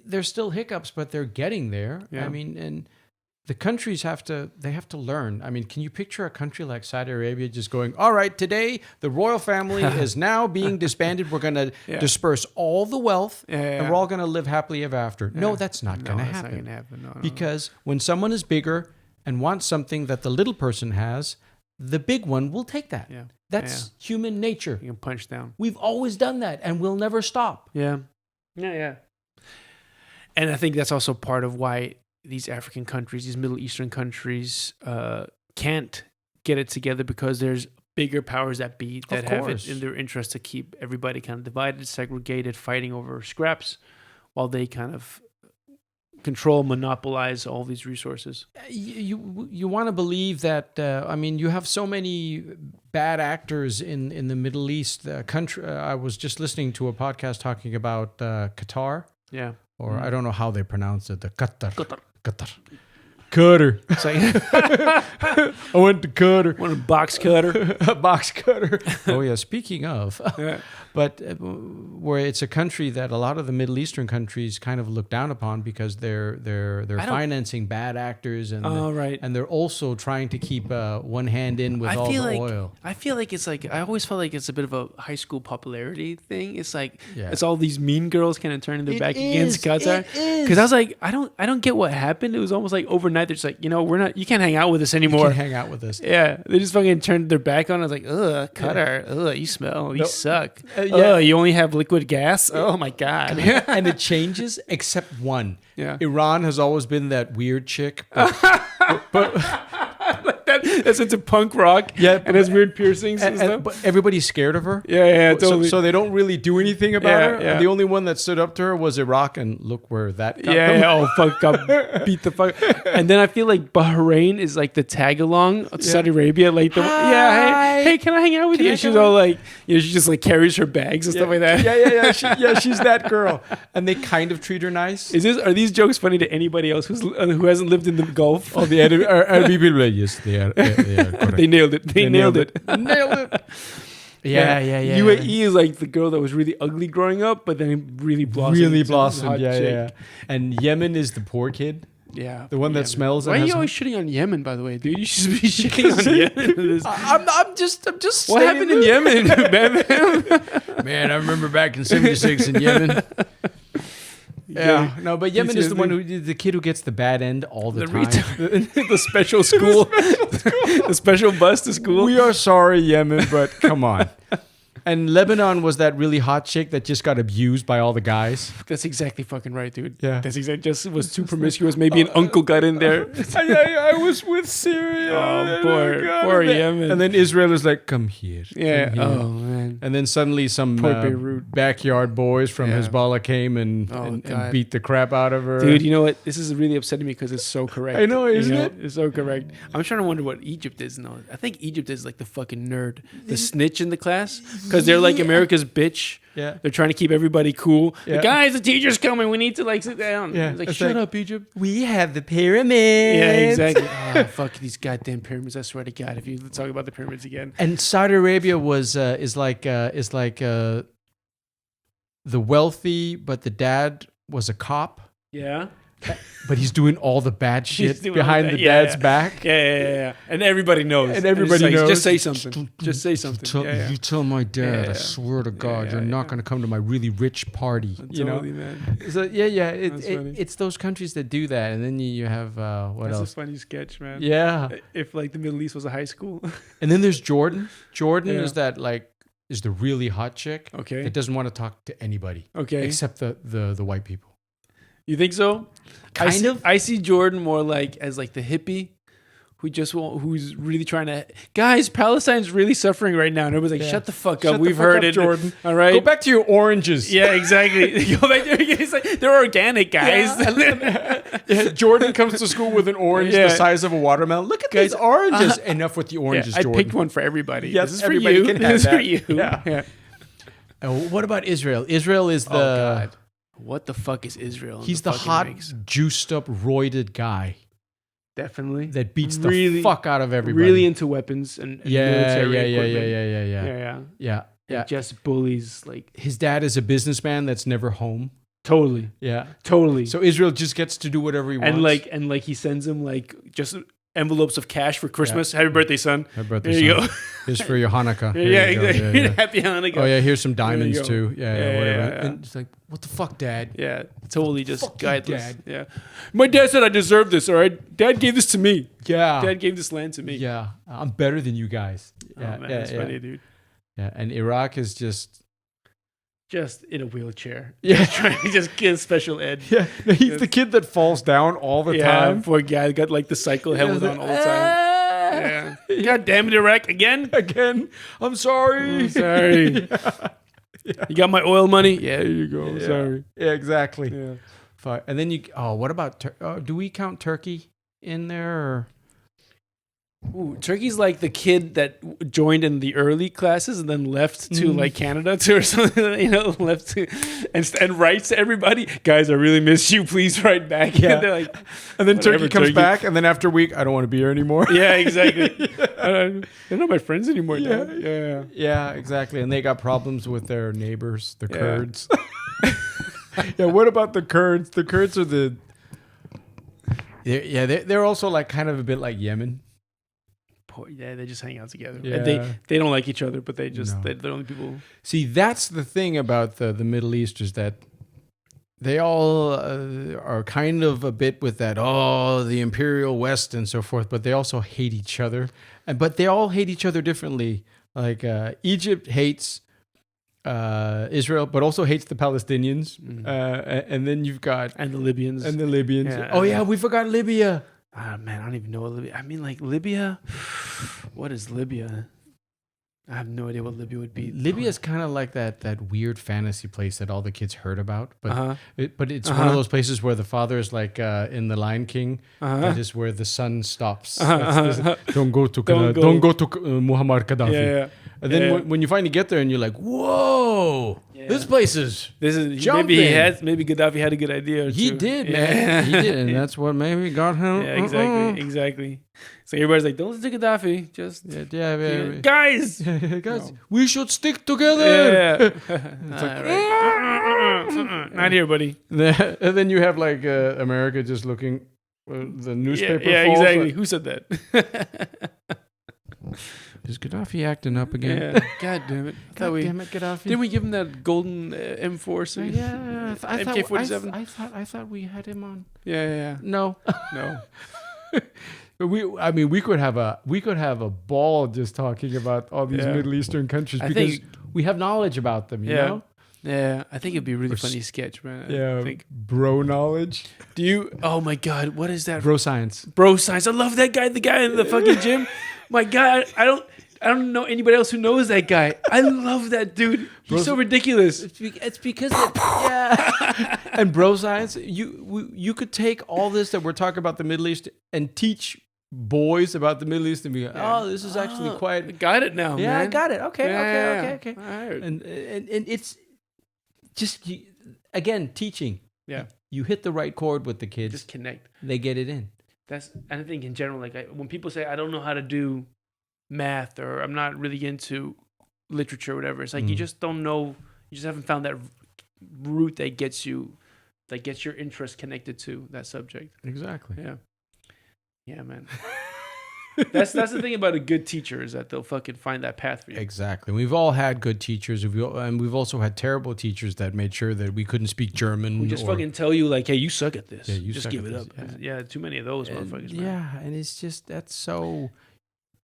there's still hiccups, but they're getting there. Yeah. I mean, and the countries have to learn. I mean, can you picture a country like Saudi Arabia just going, all right, today the royal family is now being disbanded. We're going to disperse all the wealth and we're all going to live happily ever after. Yeah. No, that's not going to happen. Not going to happen. No. Because when someone is bigger and wants something that the little person has, the big one will take that. Yeah. That's human nature. You can punch down. We've always done that, and we'll never stop. Yeah. And I think that's also part of why these African countries, these Middle Eastern countries, can't get it together, because there's bigger powers that be that have it in their interest to keep everybody kind of divided, segregated, fighting over scraps, while they kind of control, monopolize all these resources. You want to believe that? You have so many bad actors in the Middle East. Country. I was just listening to a podcast talking about Qatar. Yeah. Or I don't know how they pronounce it. The Qatar. It's like I went to Qatar. What a box cutter. A box cutter. Oh yeah. Speaking of, but where it's a country that a lot of the Middle Eastern countries kind of look down upon, because they're financing bad actors and and they're also trying to keep one hand in with all the oil. I feel like it's like, I always felt like it's a bit of a high school popularity thing. It's like it's all these mean girls kind of turning their back against Qatar. Because I was like, I don't get what happened. It was almost like overnight they're just like, you can't hang out with us anymore. You can't hang out with us. Yeah, they just fucking turned their back on. I was like, ugh, Qatar, ugh, you smell, you suck. You only have liquid gas. Oh my god. And it changes except one. Yeah, Iran has always been that weird chick, but that's into punk rock. Yeah, and has weird piercings and stuff. But everybody's scared of her. Yeah, totally. So they don't really do anything about her. Yeah. And the only one that stood up to her was Iraq, and look where that got them. Oh fuck, got beat the fuck. And then I feel like Bahrain is like the tag along Saudi Arabia, like the hey, can I hang out with you? And she's all like, she just like carries her bags and stuff like that. She's that girl, and they kind of treat her nice. Are these jokes funny to anybody else who hasn't lived in the Gulf? Oh, the Arab people, yes, they are. They nailed it. They nailed it. Yeah. UAE is like the girl that was really ugly growing up, but then really blossomed. Yeah. And Yemen is the poor kid. Yeah, the one that smells. Why are you always shitting on Yemen, by the way, dude? You should be shitting on Yemen. I'm just. What happened in Yemen, man? I remember back in '76 in Yemen. Yeah, no, but Yemen is the kid who gets the bad end all the time. The special school, the special bus to school. We are sorry, Yemen, but come on. And Lebanon was that really hot chick that just got abused by all the guys. That's exactly fucking right, dude. Yeah. That's exactly, just was too promiscuous. Maybe an uncle got in there. I was with Syria. Oh, poor Yemen. And then Israel is like, come here. Yeah. Come here. Oh, man. And then suddenly some backyard boys from Hezbollah came and beat the crap out of her. Dude, you know what? This is really upsetting me because it's so correct. I know, isn't it? It's so correct. I'm trying to wonder what Egypt is now. I think Egypt is like the fucking nerd, the snitch in the class. Because they're like America's bitch. Yeah. They're trying to keep everybody cool. Yeah. Guys, the teacher's coming. We need to like sit down. Yeah. It's like, shut up, Egypt. We have the pyramids. Yeah, exactly. Oh, fuck these goddamn pyramids. I swear to God, if you talk about the pyramids again. And Saudi Arabia is like the wealthy, but the dad was a cop. Yeah. But he's doing all the bad shit behind the Yeah, dad's back. Yeah. And everybody knows. And everybody knows. Just say something. Just say something. You tell my dad, Yeah. I swear to God, you're yeah. not going to come to my really rich party. Totally, man. So That's funny. it's those countries that do that, and then you have what That's else? a funny sketch, man. Yeah, If like the Middle East was a high school. and then there's Jordan. Jordan Yeah. is the really hot chick Okay. that doesn't want to talk to anybody Okay. except the white people. You think so? Kind of. I see Jordan more like as like the hippie who's really trying to. Guys, Palestine's really suffering right now, and everybody's like, "Shut the fuck Shut up. the We've fuck heard up, it, Jordan. All right, Go back to your oranges. Yeah, exactly. Go back there. It's like they're organic, guys. Yeah, Jordan comes to school with an orange the size of a watermelon. Look at Guys, these oranges. Enough with the oranges, I Jordan. picked one for everybody. Yes, this is for everybody you. can have This is that. for you. Yeah. What about Israel? Israel is the God. What the fuck is Israel? he's the hot, juiced up, roided guy Definitely. that beats Really- the fuck out of everybody. Really into weapons and military equipment. Yeah. Yeah. Yeah. Just bullies, like, His dad is a businessman that's never home. totally. Yeah. Totally. So Israel just gets to do whatever he wants. and like he sends him like just envelopes of cash for Christmas. Happy birthday, son. Happy birthday, There you son. go. Here's for your Hanukkah. Here Yeah, you go. exactly. Yeah. Happy Hanukkah. Oh yeah, here's some diamonds go. too. Yeah, Yeah, whatever. yeah. And it's like, what the fuck, Dad? Yeah, totally just Fuck you, guideless. Dad. Yeah. My dad said I deserve this, all right? Dad gave this to me. Yeah. Dad gave this land to me. Yeah, I'm better than you guys. Yeah, Oh, man, yeah, that's yeah. funny, dude. Yeah, and Iraq is just Just in a wheelchair. Yeah. Trying to just get special ed. yeah. He's the kid that falls down all the time. Poor guy got like the cycle helmet on all the time. Yeah. God damn it, Iraq, again? Again, I'm sorry. I'm sorry. You got my oil money? Yeah, here you go. Yeah. Sorry. Yeah, exactly. Yeah. Fine. And then what about do we count Turkey in there? Or? Ooh, Turkey's like the kid that joined in the early classes and then left to like Canada to or something, left to and writes to everybody, guys, I really miss you. Please write back. Yeah. And they're like, And then whatever, Turkey comes back, and then after a week, I don't want to be here anymore. yeah, exactly. They're not my friends anymore. Yeah. Dad. Yeah. Yeah, exactly. And they got problems with their neighbors, the Yeah. Kurds. Yeah, what about the Kurds? The Kurds are they're also like kind of a bit like Yemen. Yeah, they just hang out together. Yeah. And they don't like each other, but they just No. they're the only people. See, that's the thing about the Middle East is that they all are kind of a bit with that, the Imperial West and so forth, but they also hate each other. But they all hate each other differently. Like Egypt hates Israel, but also hates the Palestinians. And then you've got... And the Libyans. And the Libyans. Yeah. We forgot Libya. Ah, man, I don't even know what Libya. I mean, like Libya. What is Libya? I have no idea what Libya would be. Libya is kind of like that weird fantasy place that all the kids heard about, but it's one Uh-huh. of those places where the father is like in the Lion King. That is where the son stops. Don't go to don't go to Muammar Gaddafi. Yeah. And then Yeah. when you finally get there and you're like, whoa, this place is jumping. Maybe Gaddafi had a good idea. Or He two. did, Yeah. man. He did, and that's what maybe got him. Yeah, exactly. So everybody's like, don't listen to Gaddafi. Just guys. Guys, we should stick together. Yeah. Not here, buddy. And then you have like America just looking the newspaper. Yeah, falls, exactly. like, Who said that? is Gaddafi acting up again? Yeah. God damn it. Damn it, Gaddafi. Didn't we give him that golden M4? So Yeah, MK47? I thought we had him on. Yeah. No. No. We could have a ball just talking about all these Middle Eastern countries because we have knowledge about them, you know? Yeah, I think it'd be a really funny sketch, man. Yeah, I think. bro knowledge. Do you? Oh my God, what is that? Bro science. Bro science. I love that guy. The guy in the fucking gym. My God, I don't know anybody else who knows that guy. I love that dude. He's so ridiculous. It's because and bro science. You could take all this that we're talking about the Middle East and teach boys about the Middle East and be like, this is actually quite. Got it now. Yeah, man. I got it. Okay. All right. And it's just again teaching. Yeah. You hit the right chord with the kids. Just connect. They get it in. And I think in general, like when people say I don't know how to do math or I'm not really into literature or whatever, it's like you just don't know. You just haven't found that route that gets you that gets your interest connected to that subject. Exactly. Yeah, man. That's the thing about a good teacher is that they'll fucking find that path for you. Exactly. We've all had good teachers, and we've also had terrible teachers that made sure that we couldn't speak German. We just fucking tell you like, hey, you suck at this. Yeah, you just suck give at it this. up. Yeah, too many of those motherfuckers, man. Yeah, and it's just that's so.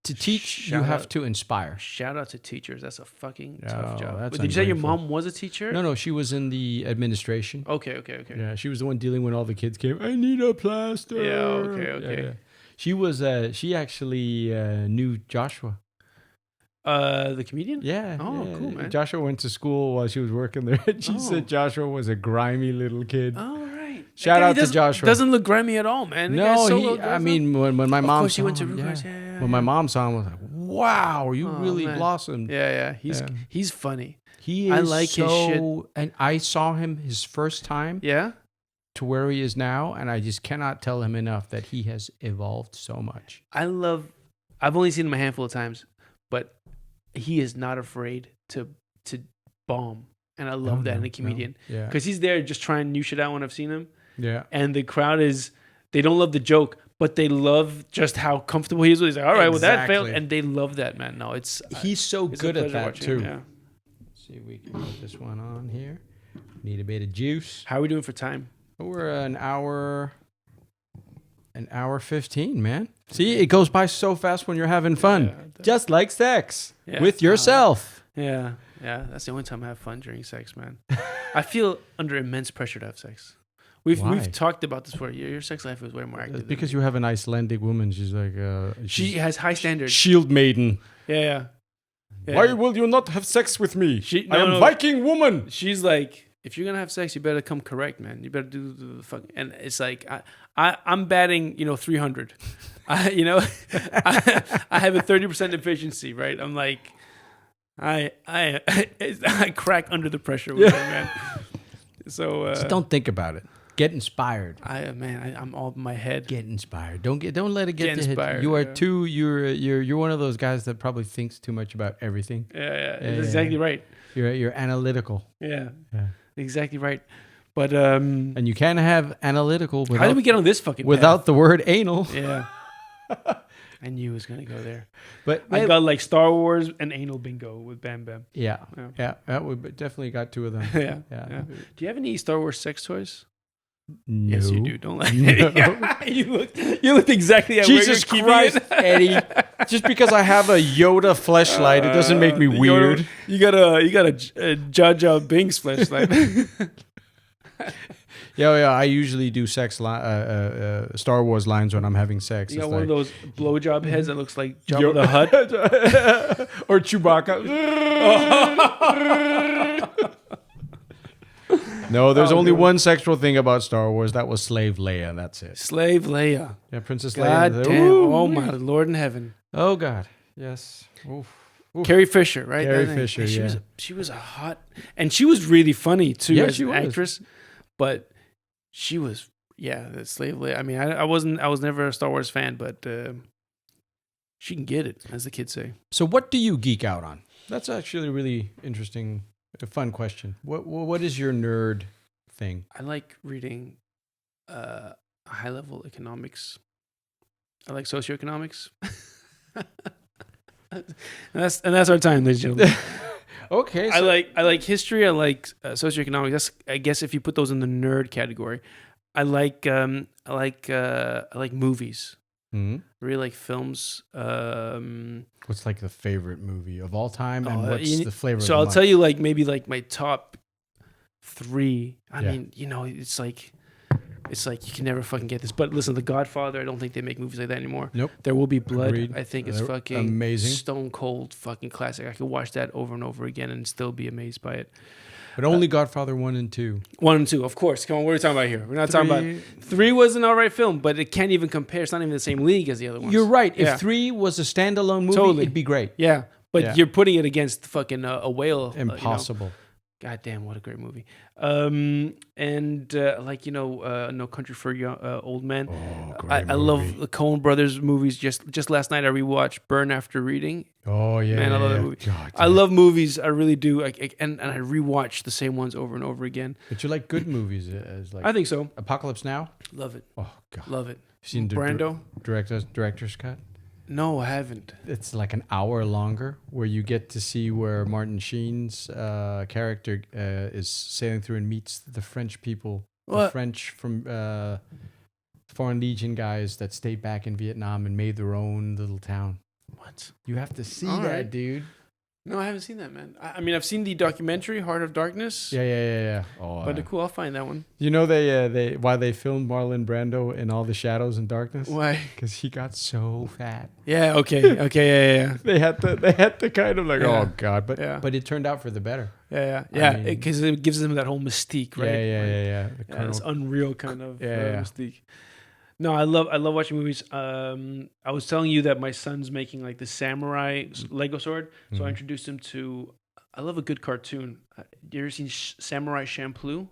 To teach, Shout you have out- to inspire. Shout out to teachers. That's a fucking Oh, tough job. that's Did you say your ungrateful. mom was a teacher? No, she was in the administration. Okay. Yeah, she was the one dealing when all the kids came. I need a plaster. Yeah, okay. Yeah. She was. She actually knew Joshua. The comedian? Yeah. Oh, yeah. cool, man. Joshua went to school while she was working there. She said Joshua was a grimy little kid. All right. Shout out to Joshua. Doesn't look grimy at all, man. The No, guy's so he. well I dressed mean, when my up. Of mom course, he saw went to him, Rutgers. yeah. Yeah. When my mom saw him, I was like, "Wow, you Oh, really man. blossomed." Yeah. Yeah. He's funny. He is I like his shit. And I saw him his first time Yeah. to where he is now, and I just cannot tell him enough that he has evolved so much. I've only seen him a handful of times, but he is not afraid to bomb. And I love that in a comedian. Yeah. Because he's there just trying new shit out when I've seen him. Yeah. And the crowd they don't love the joke, but they love just how comfortable he is. He's like, all right, well, that failed. Exactly. And they love that, man. No, He's so it's a good at pleasure that watching too. him, yeah. Let's see if we can put this one on here. Need a bit of juice. How are we doing for time? We're an hour 15, man. See, it goes by so fast when you're having fun. Yeah, Just like sex Yeah. with yourself. Yeah. That's the only time I have fun during sex, man. I feel under immense pressure to have sex. Why? We've talked about this before. Your sex life is way more active. It's because you have an Icelandic woman. She's like She has high standards. shield maiden. Yeah. Why will you not have sex with me? I am no. Viking woman. She's like, if you're gonna have sex, you better come correct, man. You better do the fuck. And it's like I'm batting, 300. I have a 30% efficiency, right? I'm like, I crack under the pressure with her, man. So Just don't think about it. Get inspired. I'm all in my head. Get inspired. Don't let it get to inspired, hit you. You are yeah. you're one of those guys that probably thinks too much about everything. Yeah. That's exactly right. You're analytical. Yeah. Yeah. Exactly right. But And you can't have analytical how did we get on this fucking without the word anal. path? Yeah. I knew it was gonna go there. But I got like Star Wars and anal bingo with Bam Bam. yeah, we definitely got two of them. Yeah. Do you have any Star Wars sex toys? No. Yes, you do. Don't lie. No. You looked exactly at Jesus where you're Christ, keeping it. Eddie! Just because I have a Yoda fleshlight, it doesn't make me weird. You got a Jar Jar Binks flashlight. Yeah. I usually do Star Wars lines when I'm having sex. You got It's one of like, those blowjob heads that looks like Jabba the Hutt. or Chewbacca. No, there's only one sexual thing about Star Wars. That was Slave Leia. That's it. Slave Leia. Yeah, Princess God Leia. damn. Ooh, Oh my Lord in heaven. Oh God. Yes. Oof. Oof. Carrie Fisher, right? Carrie That- Fisher, She yeah. she was a hot, and she was really funny too Yeah, as she an was. actress. But she was, the Slave Leia. I mean, I was never a Star Wars fan, but she can get it, as the kids say. So, what do you geek out on? That's actually a really interesting, a fun question. What is your nerd thing? I like reading high level economics. I like socioeconomics. and that's our time, ladies and gentlemen. Okay. I like history. I like socioeconomics. That's, I guess, if you put those in the nerd category. I like movies. Hmm. I really like films. What's like the favorite movie of all time, and what's you- the flavor? So of I'll the tell month? you maybe my top 3. I Yeah. mean, it's like you can never fucking get this. But listen, The Godfather, I don't think they make movies like that anymore. Nope. There Will Be Blood. Agreed. I think it's They're fucking amazing. stone cold fucking classic. I could watch that over and over again and still be amazed by it. But only Godfather 1 and 2. 1 and 2, of course. Come on, what are we talking about here? We're not talking about 3 was an alright film, but it can't even compare. It's not even the same league as the other ones. You're right. Yeah. If 3 was a standalone movie, Totally. it'd be great. Yeah, but Yeah. you're putting it against fucking a whale. Impossible. God damn, what a great movie. Like No Country for Old Men. Oh, great I love movie. the Coen Brothers movies. Just last night I rewatched Burn After Reading. Oh yeah, Man, I love yeah. that movie. God, I yeah. love movies. I really do. And I rewatch the same ones over and over again. But you like good movies, as like I think so. Apocalypse Now. Love it. Oh God, Love it. seen the Brando? director's cut. No, I haven't. It's like an hour longer, where you get to see where Martin Sheen's character is sailing through and meets the French people, the What? French from Foreign Legion guys that stayed back in Vietnam and made their own little town. What? You have to see All that, right. dude. No, I haven't seen that, man. I mean, I've seen the documentary Heart of Darkness. Yeah. Oh, But cool, I'll find that one. you know they why they filmed Marlon Brando in All the Shadows and Darkness? Why? Because he got so fat. Yeah. Okay. Yeah. They had to kind of like, Yeah. oh God, but Yeah. but it turned out for the better. Yeah. I mean- Because it gives them that whole mystique, right? Yeah. The Yeah, Colonel- this unreal kind of Yeah. mystique. No, I love watching movies. I was telling you that my son's making like the samurai Lego sword, so I introduced him to. I love a good cartoon. You ever seen Samurai Champloo?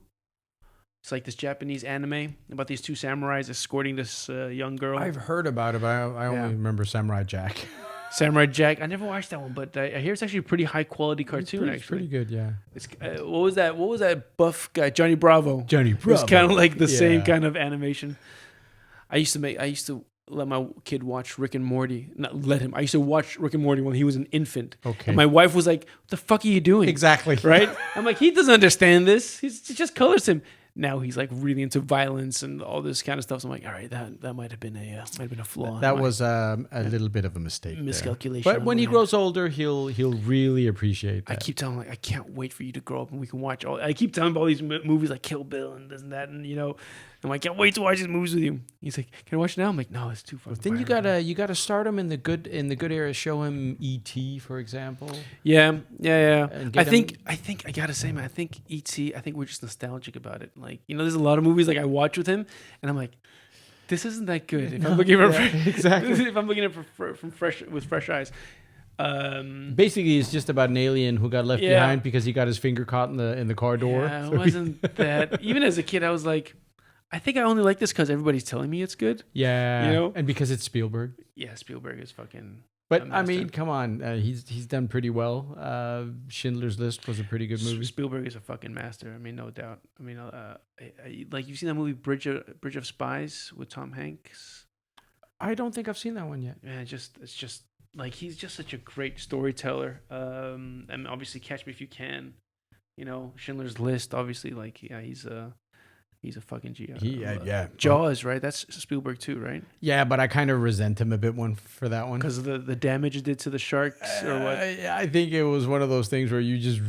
It's like this Japanese anime about these two samurais escorting this young girl. I've heard about it, but I only Yeah. remember Samurai Jack. Samurai Jack. I never watched that one, but I hear it's actually a pretty high quality cartoon. It's pretty Actually, good, yeah. it's what was that? What was that buff guy? Johnny Bravo. Johnny It was kind of like the same Yeah. kind of animation. I used to let my kid watch Rick and Morty. Not let him. I used to watch Rick and Morty when he was an infant. Okay. And my wife was like, "What the fuck are you doing?" Exactly. Right? I'm like, he doesn't understand this. It just colors him. Now he's like really into violence and all this kind of stuff. So I'm like, all right, that might have been a flaw. That was a little bit of a mistake. there. Miscalculation But on when my he end. grows older, he'll really appreciate I that. keep telling him, like, I can't wait for you to grow up and we can watch all. I keep telling him about all these movies like Kill Bill and this and that, and I'm like, I can't wait to watch these movies with you. He's like, can I watch it now? I'm like, no, it's too fucking. Then violent." you gotta start him in the good era. Show him E.T., for example. Yeah. And I get think I gotta say, man, I think E.T. I think we're just nostalgic about it. Like, there's a lot of movies like I watch with him, and I'm like, this isn't that good. If I'm looking for exactly. if I'm looking at it from fresh eyes. Basically, it's just about an alien who got left Yeah. behind because he got his finger caught in the car door. Yeah, it So wasn't that. Even as a kid, I was like, I think I only like this because everybody's telling me it's good. yeah, and because it's Spielberg. Yeah, Spielberg is fucking. But a I mean, master. come on, he's done pretty well. Schindler's List was a pretty good movie. Spielberg is a fucking master. I mean, no doubt. I mean, like you've seen that movie Bridge of Spies with Tom Hanks. I don't think I've seen that one yet. Yeah, it's just like he's just such a great storyteller. And obviously, Catch Me If You Can. Schindler's List. Obviously, like he's a fucking G. Yeah. Jaws, right? That's Spielberg too, right? Yeah, but I kind of resent him a bit for that one. Because of the damage it did to the sharks, or what? I think it was one of those things where you just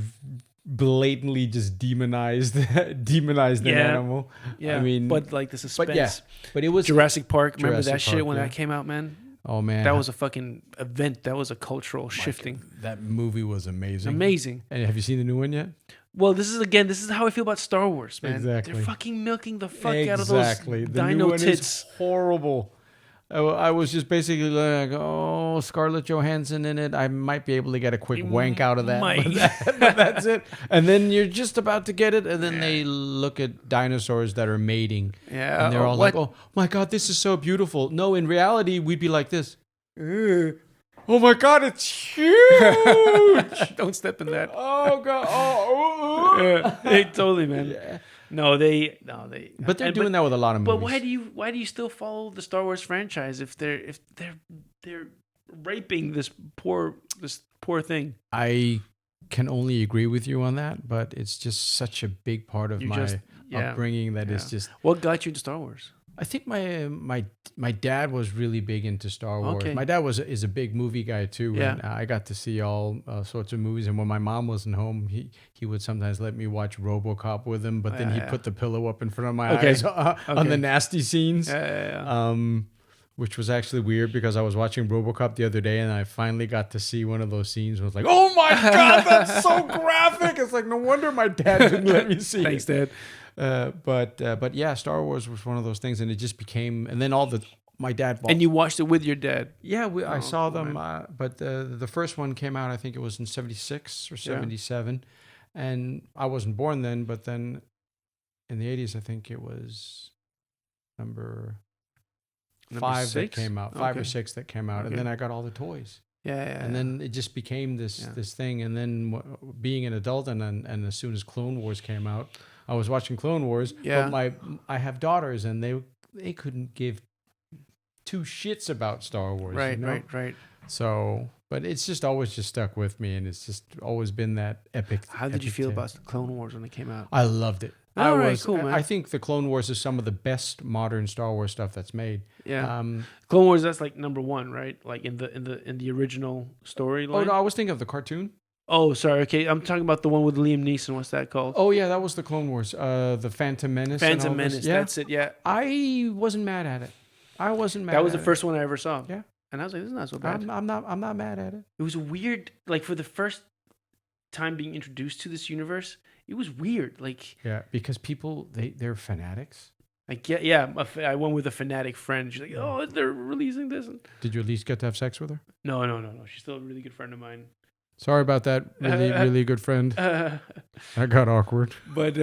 blatantly just demonized an animal. Yeah, I mean, but like the suspense. but it was Jurassic Park. Remember Jurassic that shit Park, when yeah. that came out, man? Oh man, That was a fucking event. That was a cultural shifting. that movie was amazing. Amazing. And have you seen the new one yet? Well, this is how I feel about Star Wars, man. Exactly. They're fucking milking the fuck out of Exactly. those The new dino one tits. is horrible. I was just basically like, oh, Scarlett Johansson in it. I might be able to get a quick wank out of that. But that's it. And then you're just about to get it. And then they look at dinosaurs that are mating. Yeah. And they're all like, oh, my God, this is so beautiful. No, in reality, we'd be like this. Oh, my God, it's huge. Don't step in that. Oh, God. Oh. Hey, totally, man. Yeah. No, they. But they're doing that with a lot of movies. But why do you still follow the Star Wars franchise if they're raping this poor thing? I can only agree with you on that, but it's just such a big part of my upbringing that is just. What got you into Star Wars? I think my dad was really big into Star Wars. Okay. My dad is a big movie guy too, Yeah. and I got to see all sorts of movies. And when my mom wasn't home, he would sometimes let me watch RoboCop with him, but then he'd put the pillow up in front of my eyes on the nasty scenes. Which was actually weird because I was watching RoboCop the other day and I finally got to see one of those scenes. I was like, "Oh my God, that's so graphic!" It's like no wonder my dad didn't let me see Thanks, it. Dad. But yeah, Star Wars was one of those things, and it just became. And then my dad bought. And you watched it with your dad. Yeah, I saw cool, them. But the first one came out, I think it was in '76 or '77, And I wasn't born then, but then in the 80s, I think it was number 5 that 6? came out, 5 or Okay. 6 that came out, and Okay. then I got all the toys. Yeah. And then it just became this thing. And then being an adult, and as soon as Clone Wars came out, I was watching Clone Wars. Yeah. But I have daughters, and they couldn't give two shits about Star Wars. Right, you know? right. So, but it's just always just stuck with me, and it's just always been that epic. How did you epic feel tale. about the Clone Wars when it came out? I loved it. All right, cool, man. I think the Clone Wars is some of the best modern Star Wars stuff that's made. Yeah. Um, Clone Wars, that's like number 1, right? Like in the original storyline. oh no, I was thinking of the cartoon. Oh, sorry. Okay, I'm talking about the one with Liam Neeson. What's that called? Oh yeah, that was the Clone Wars. The Phantom Menace. and Phantom all this. Menace. Yeah. That's it. Yeah. I wasn't mad at it. I wasn't mad. That was the at first one I ever saw. Yeah. And I was like, this is not so it. bad. I'm not mad at it. It was weird. Like for the first time being introduced to this universe, it was weird. Like Yeah, because people they're fanatics. I went with a fanatic friend. She's like, oh, they're releasing this. Did you at least get to have sex with her? No. She's still a really good friend of mine. Sorry about that. Really good friend. That got awkward. But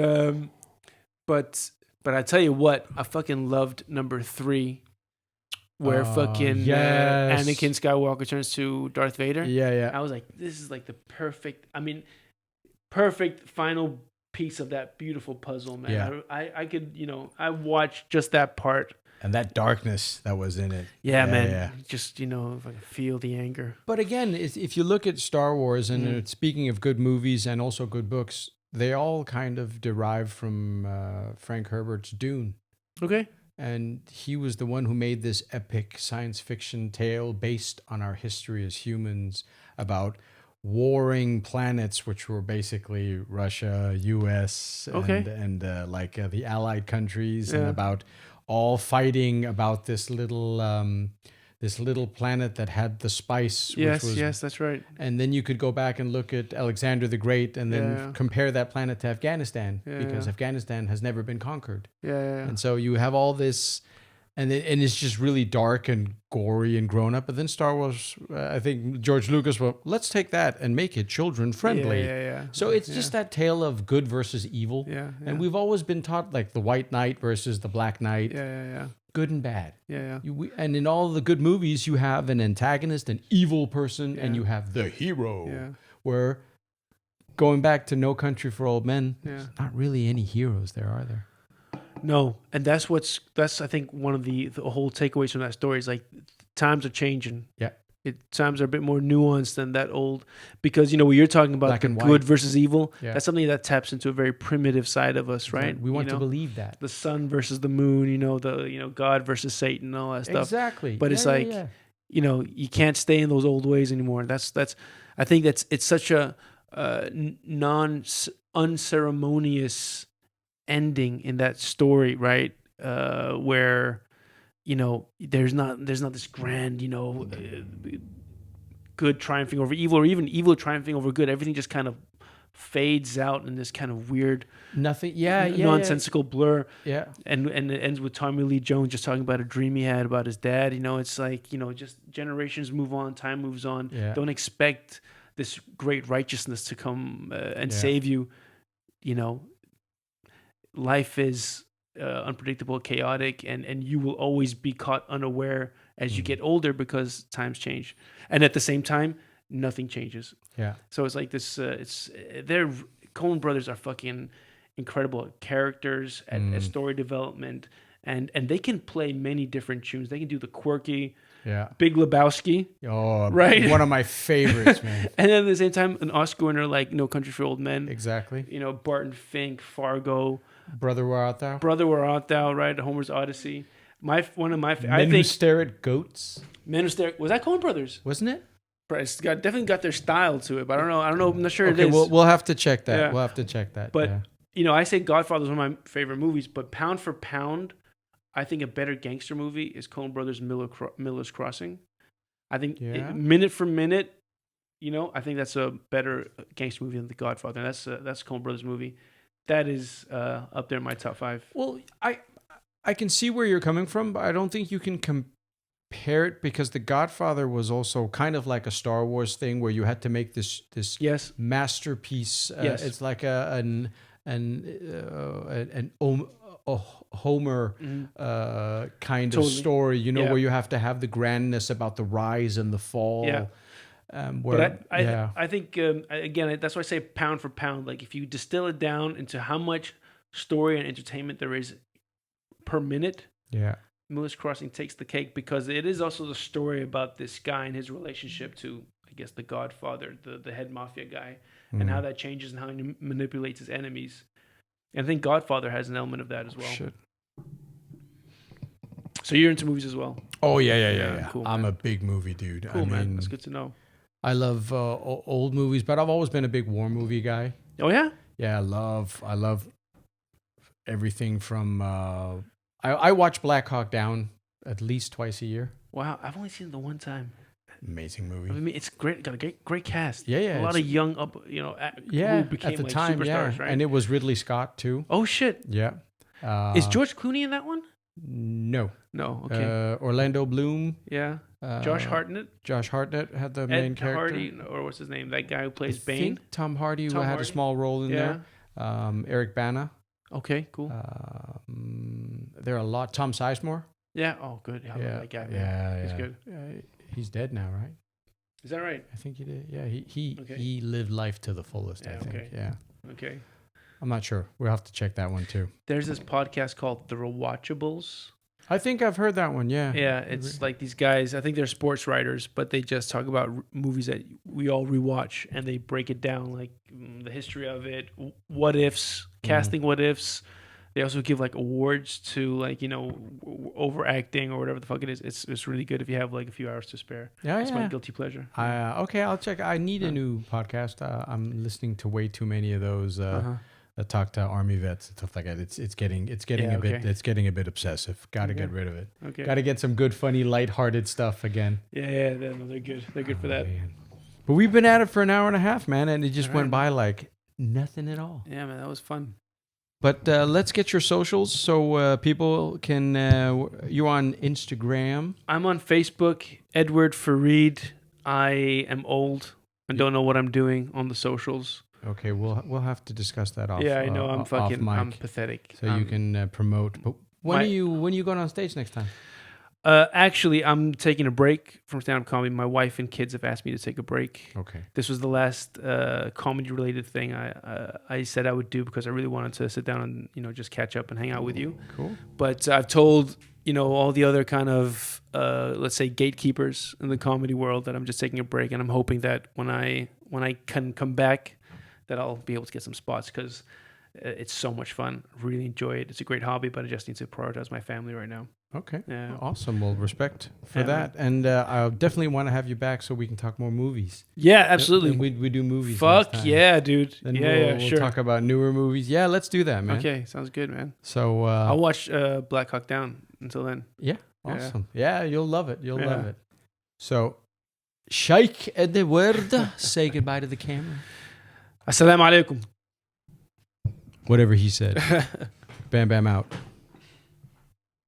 I tell you what, I fucking loved number 3, where yes. Anakin Skywalker turns to Darth Vader. Yeah. I was like, this is like the perfect final piece of that beautiful puzzle, man. Yeah. I could, I watched just that part. And that darkness that was in it. Yeah, man. Yeah. Just, if I can feel the anger. But again, if you look at Star Wars, and speaking of good movies and also good books, they all kind of derive from Frank Herbert's Dune. Okay. And he was the one who made this epic science fiction tale based on our history as humans about warring planets, which were basically Russia, U.S., and the Allied countries, and about all fighting about this little planet that had the spice. Yes, that's right. And then you could go back and look at Alexander the Great, and then compare that planet to Afghanistan, because Afghanistan has never been conquered. Yeah. And so you have all this, and it's just really dark and gory and grown up. But then Star Wars, I think George Lucas, let's take that and make it children friendly. Yeah. So it's just that tale of good versus evil. Yeah. And we've always been taught like the White Knight versus the Black Knight. Yeah. Good and bad. Yeah. And in all the good movies, you have an antagonist, an evil person, and you have the hero. Yeah. Where, going back to No Country for Old Men, Yeah. there's not really any heroes there, are there? No, and that's I think one of the whole takeaways from that story is like times are changing. Yeah. Times are a bit more nuanced than that old, because when you're talking about Black the and good white. versus evil, Yeah. that's something that taps into a very primitive side of us, right? We want to believe that. The sun versus the moon, God versus Satan, all that stuff. Exactly. But it's like, you can't stay in those old ways anymore. I think it's such a unceremonious ending in that story, right? Where there's not this grand, good triumphing over evil, or even evil triumphing over good. Everything just kind of fades out in this kind of weird, nonsensical blur. Yeah. And it ends with Tommy Lee Jones just talking about a dream he had about his dad. It's like, just generations move on, time moves on. Yeah. Don't expect this great righteousness to come and save you. Life is unpredictable, chaotic, and you will always be caught unaware as you get older, because times change. And at the same time, nothing changes. Yeah. So it's like this, their Coen brothers are fucking incredible at characters, at story development, and they can play many different tunes. They can do the quirky, Big Lebowski. Oh, right. One of my favorites, man. And then at the same time, an Oscar winner like No Country for Old Men. Exactly. Barton Fink, Fargo. Brother, Where Art Thou? Brother, Where Art Thou, right? Homer's Odyssey. One of my Men Who Stare at Goats. Men Who Stare. Was that Coen Brothers? Wasn't it? It's definitely got their style to it, but I don't know. I'm not sure it Okay, is. we'll have to check that. Yeah. We'll have to check that. But yeah. I say Godfather is one of my favorite movies, but pound for pound, I think a better gangster movie is Coen Brothers' Miller's Crossing. I think minute for minute, I think that's a better gangster movie than The Godfather. And that's Coen Brothers' movie. That is up there in my top 5. Well, I can see where you're coming from, but I don't think you can compare it because The Godfather was also kind of like a Star Wars thing where you had to make this Yes. masterpiece. Yes. It's like an Homer kind of Totally. story, you know, Yeah. where you have to have the grandness about the rise and the fall. Yeah. Where, But I think again, that's why I say pound for pound. Like if you distill it down into how much story and entertainment there is per minute, yeah. Miller's Crossing takes the cake because it is also the story about this guy and his relationship to, I guess, the Godfather, the head mafia guy, and how that changes and how he manipulates his enemies. And I think Godfather has an element of that as well. Shit. So you're into movies as well? Oh yeah. Cool, I'm man. a big movie dude. Cool, I man. mean, That's good to know. I love old movies, but I've always been a big war movie guy. Oh yeah? Yeah, I love everything from. I watch Black Hawk Down at least twice a year. Wow, I've only seen it the one time. Amazing movie. I mean, it's great. Got a great cast. Yeah. A lot of young who became at the like time, superstars, right? and it was Ridley Scott too. Oh shit! Yeah. Is George Clooney in that one? No. No. Okay. Orlando Bloom. Yeah. Josh Hartnett. Josh Hartnett had the main Ed character. Hardy, or what's his name? That guy who plays I Bane. think Tom Hardy Tom had Hardy? a small role in there. Eric Bana. Okay. Cool. There are a lot. Tom Sizemore. Yeah. Oh, good. Yeah. I love that guy. Man. Yeah. He's good. He's dead now, right? Is that right? I think he did. Yeah. He Okay. he lived life to the fullest. Yeah, I think. okay. Yeah. Okay. I'm not sure. We'll have to check that one too. There's this podcast called The Rewatchables. I think I've heard that one. Yeah. Yeah, it's like these guys. I think they're sports writers, but they just talk about movies that we all rewatch, and they break it down, like the history of it, what ifs, casting what ifs. They also give like awards to like overacting or whatever the fuck it is. It's really good if you have like a few hours to spare. Yeah, It's my guilty pleasure. Okay, I'll check. I need a new podcast. I'm listening to way too many of those that talk to army vets and stuff like that. It's getting a bit obsessive. Got to get rid of it. Okay. Got to get some good, funny, lighthearted stuff again. Yeah, they're good. They're good for that. Man. But we've been at it for an hour and a half, man, and it just went by like nothing at all. Yeah, man, that was fun. But let's get your socials so people can. You're on Instagram. I'm on Facebook, Edward Farid. I am old and don't know what I'm doing on the socials. Okay, we'll have to discuss that off. Yeah, I know. I'm pathetic. So you can promote. But when are you going on stage next time? Actually, I'm taking a break from stand-up comedy. My wife and kids have asked me to take a break. Okay. This was the last comedy-related thing I said I would do because I really wanted to sit down and just catch up and hang out with you. Cool. But I've told all the other kind of let's say gatekeepers in the comedy world that I'm just taking a break, and I'm hoping that when I can come back, that I'll be able to get some spots because it's so much fun. Really enjoy it. It's a great hobby, but I just need to prioritize my family right now. Okay. Yeah. Awesome. Well, respect for that. And I definitely want to have you back so we can talk more movies. Yeah, absolutely. And we do movies. Fuck next time. yeah, dude. Then we'll we'll talk about newer movies. Yeah, let's do that, man. Okay, sounds good, man. So I'll watch Black Hawk Down until then. Yeah, awesome. Yeah, you'll love it. You'll love it. So, Sheikh Edward, say goodbye to the camera. Assalamu alaikum. Whatever he said. Bam, bam out.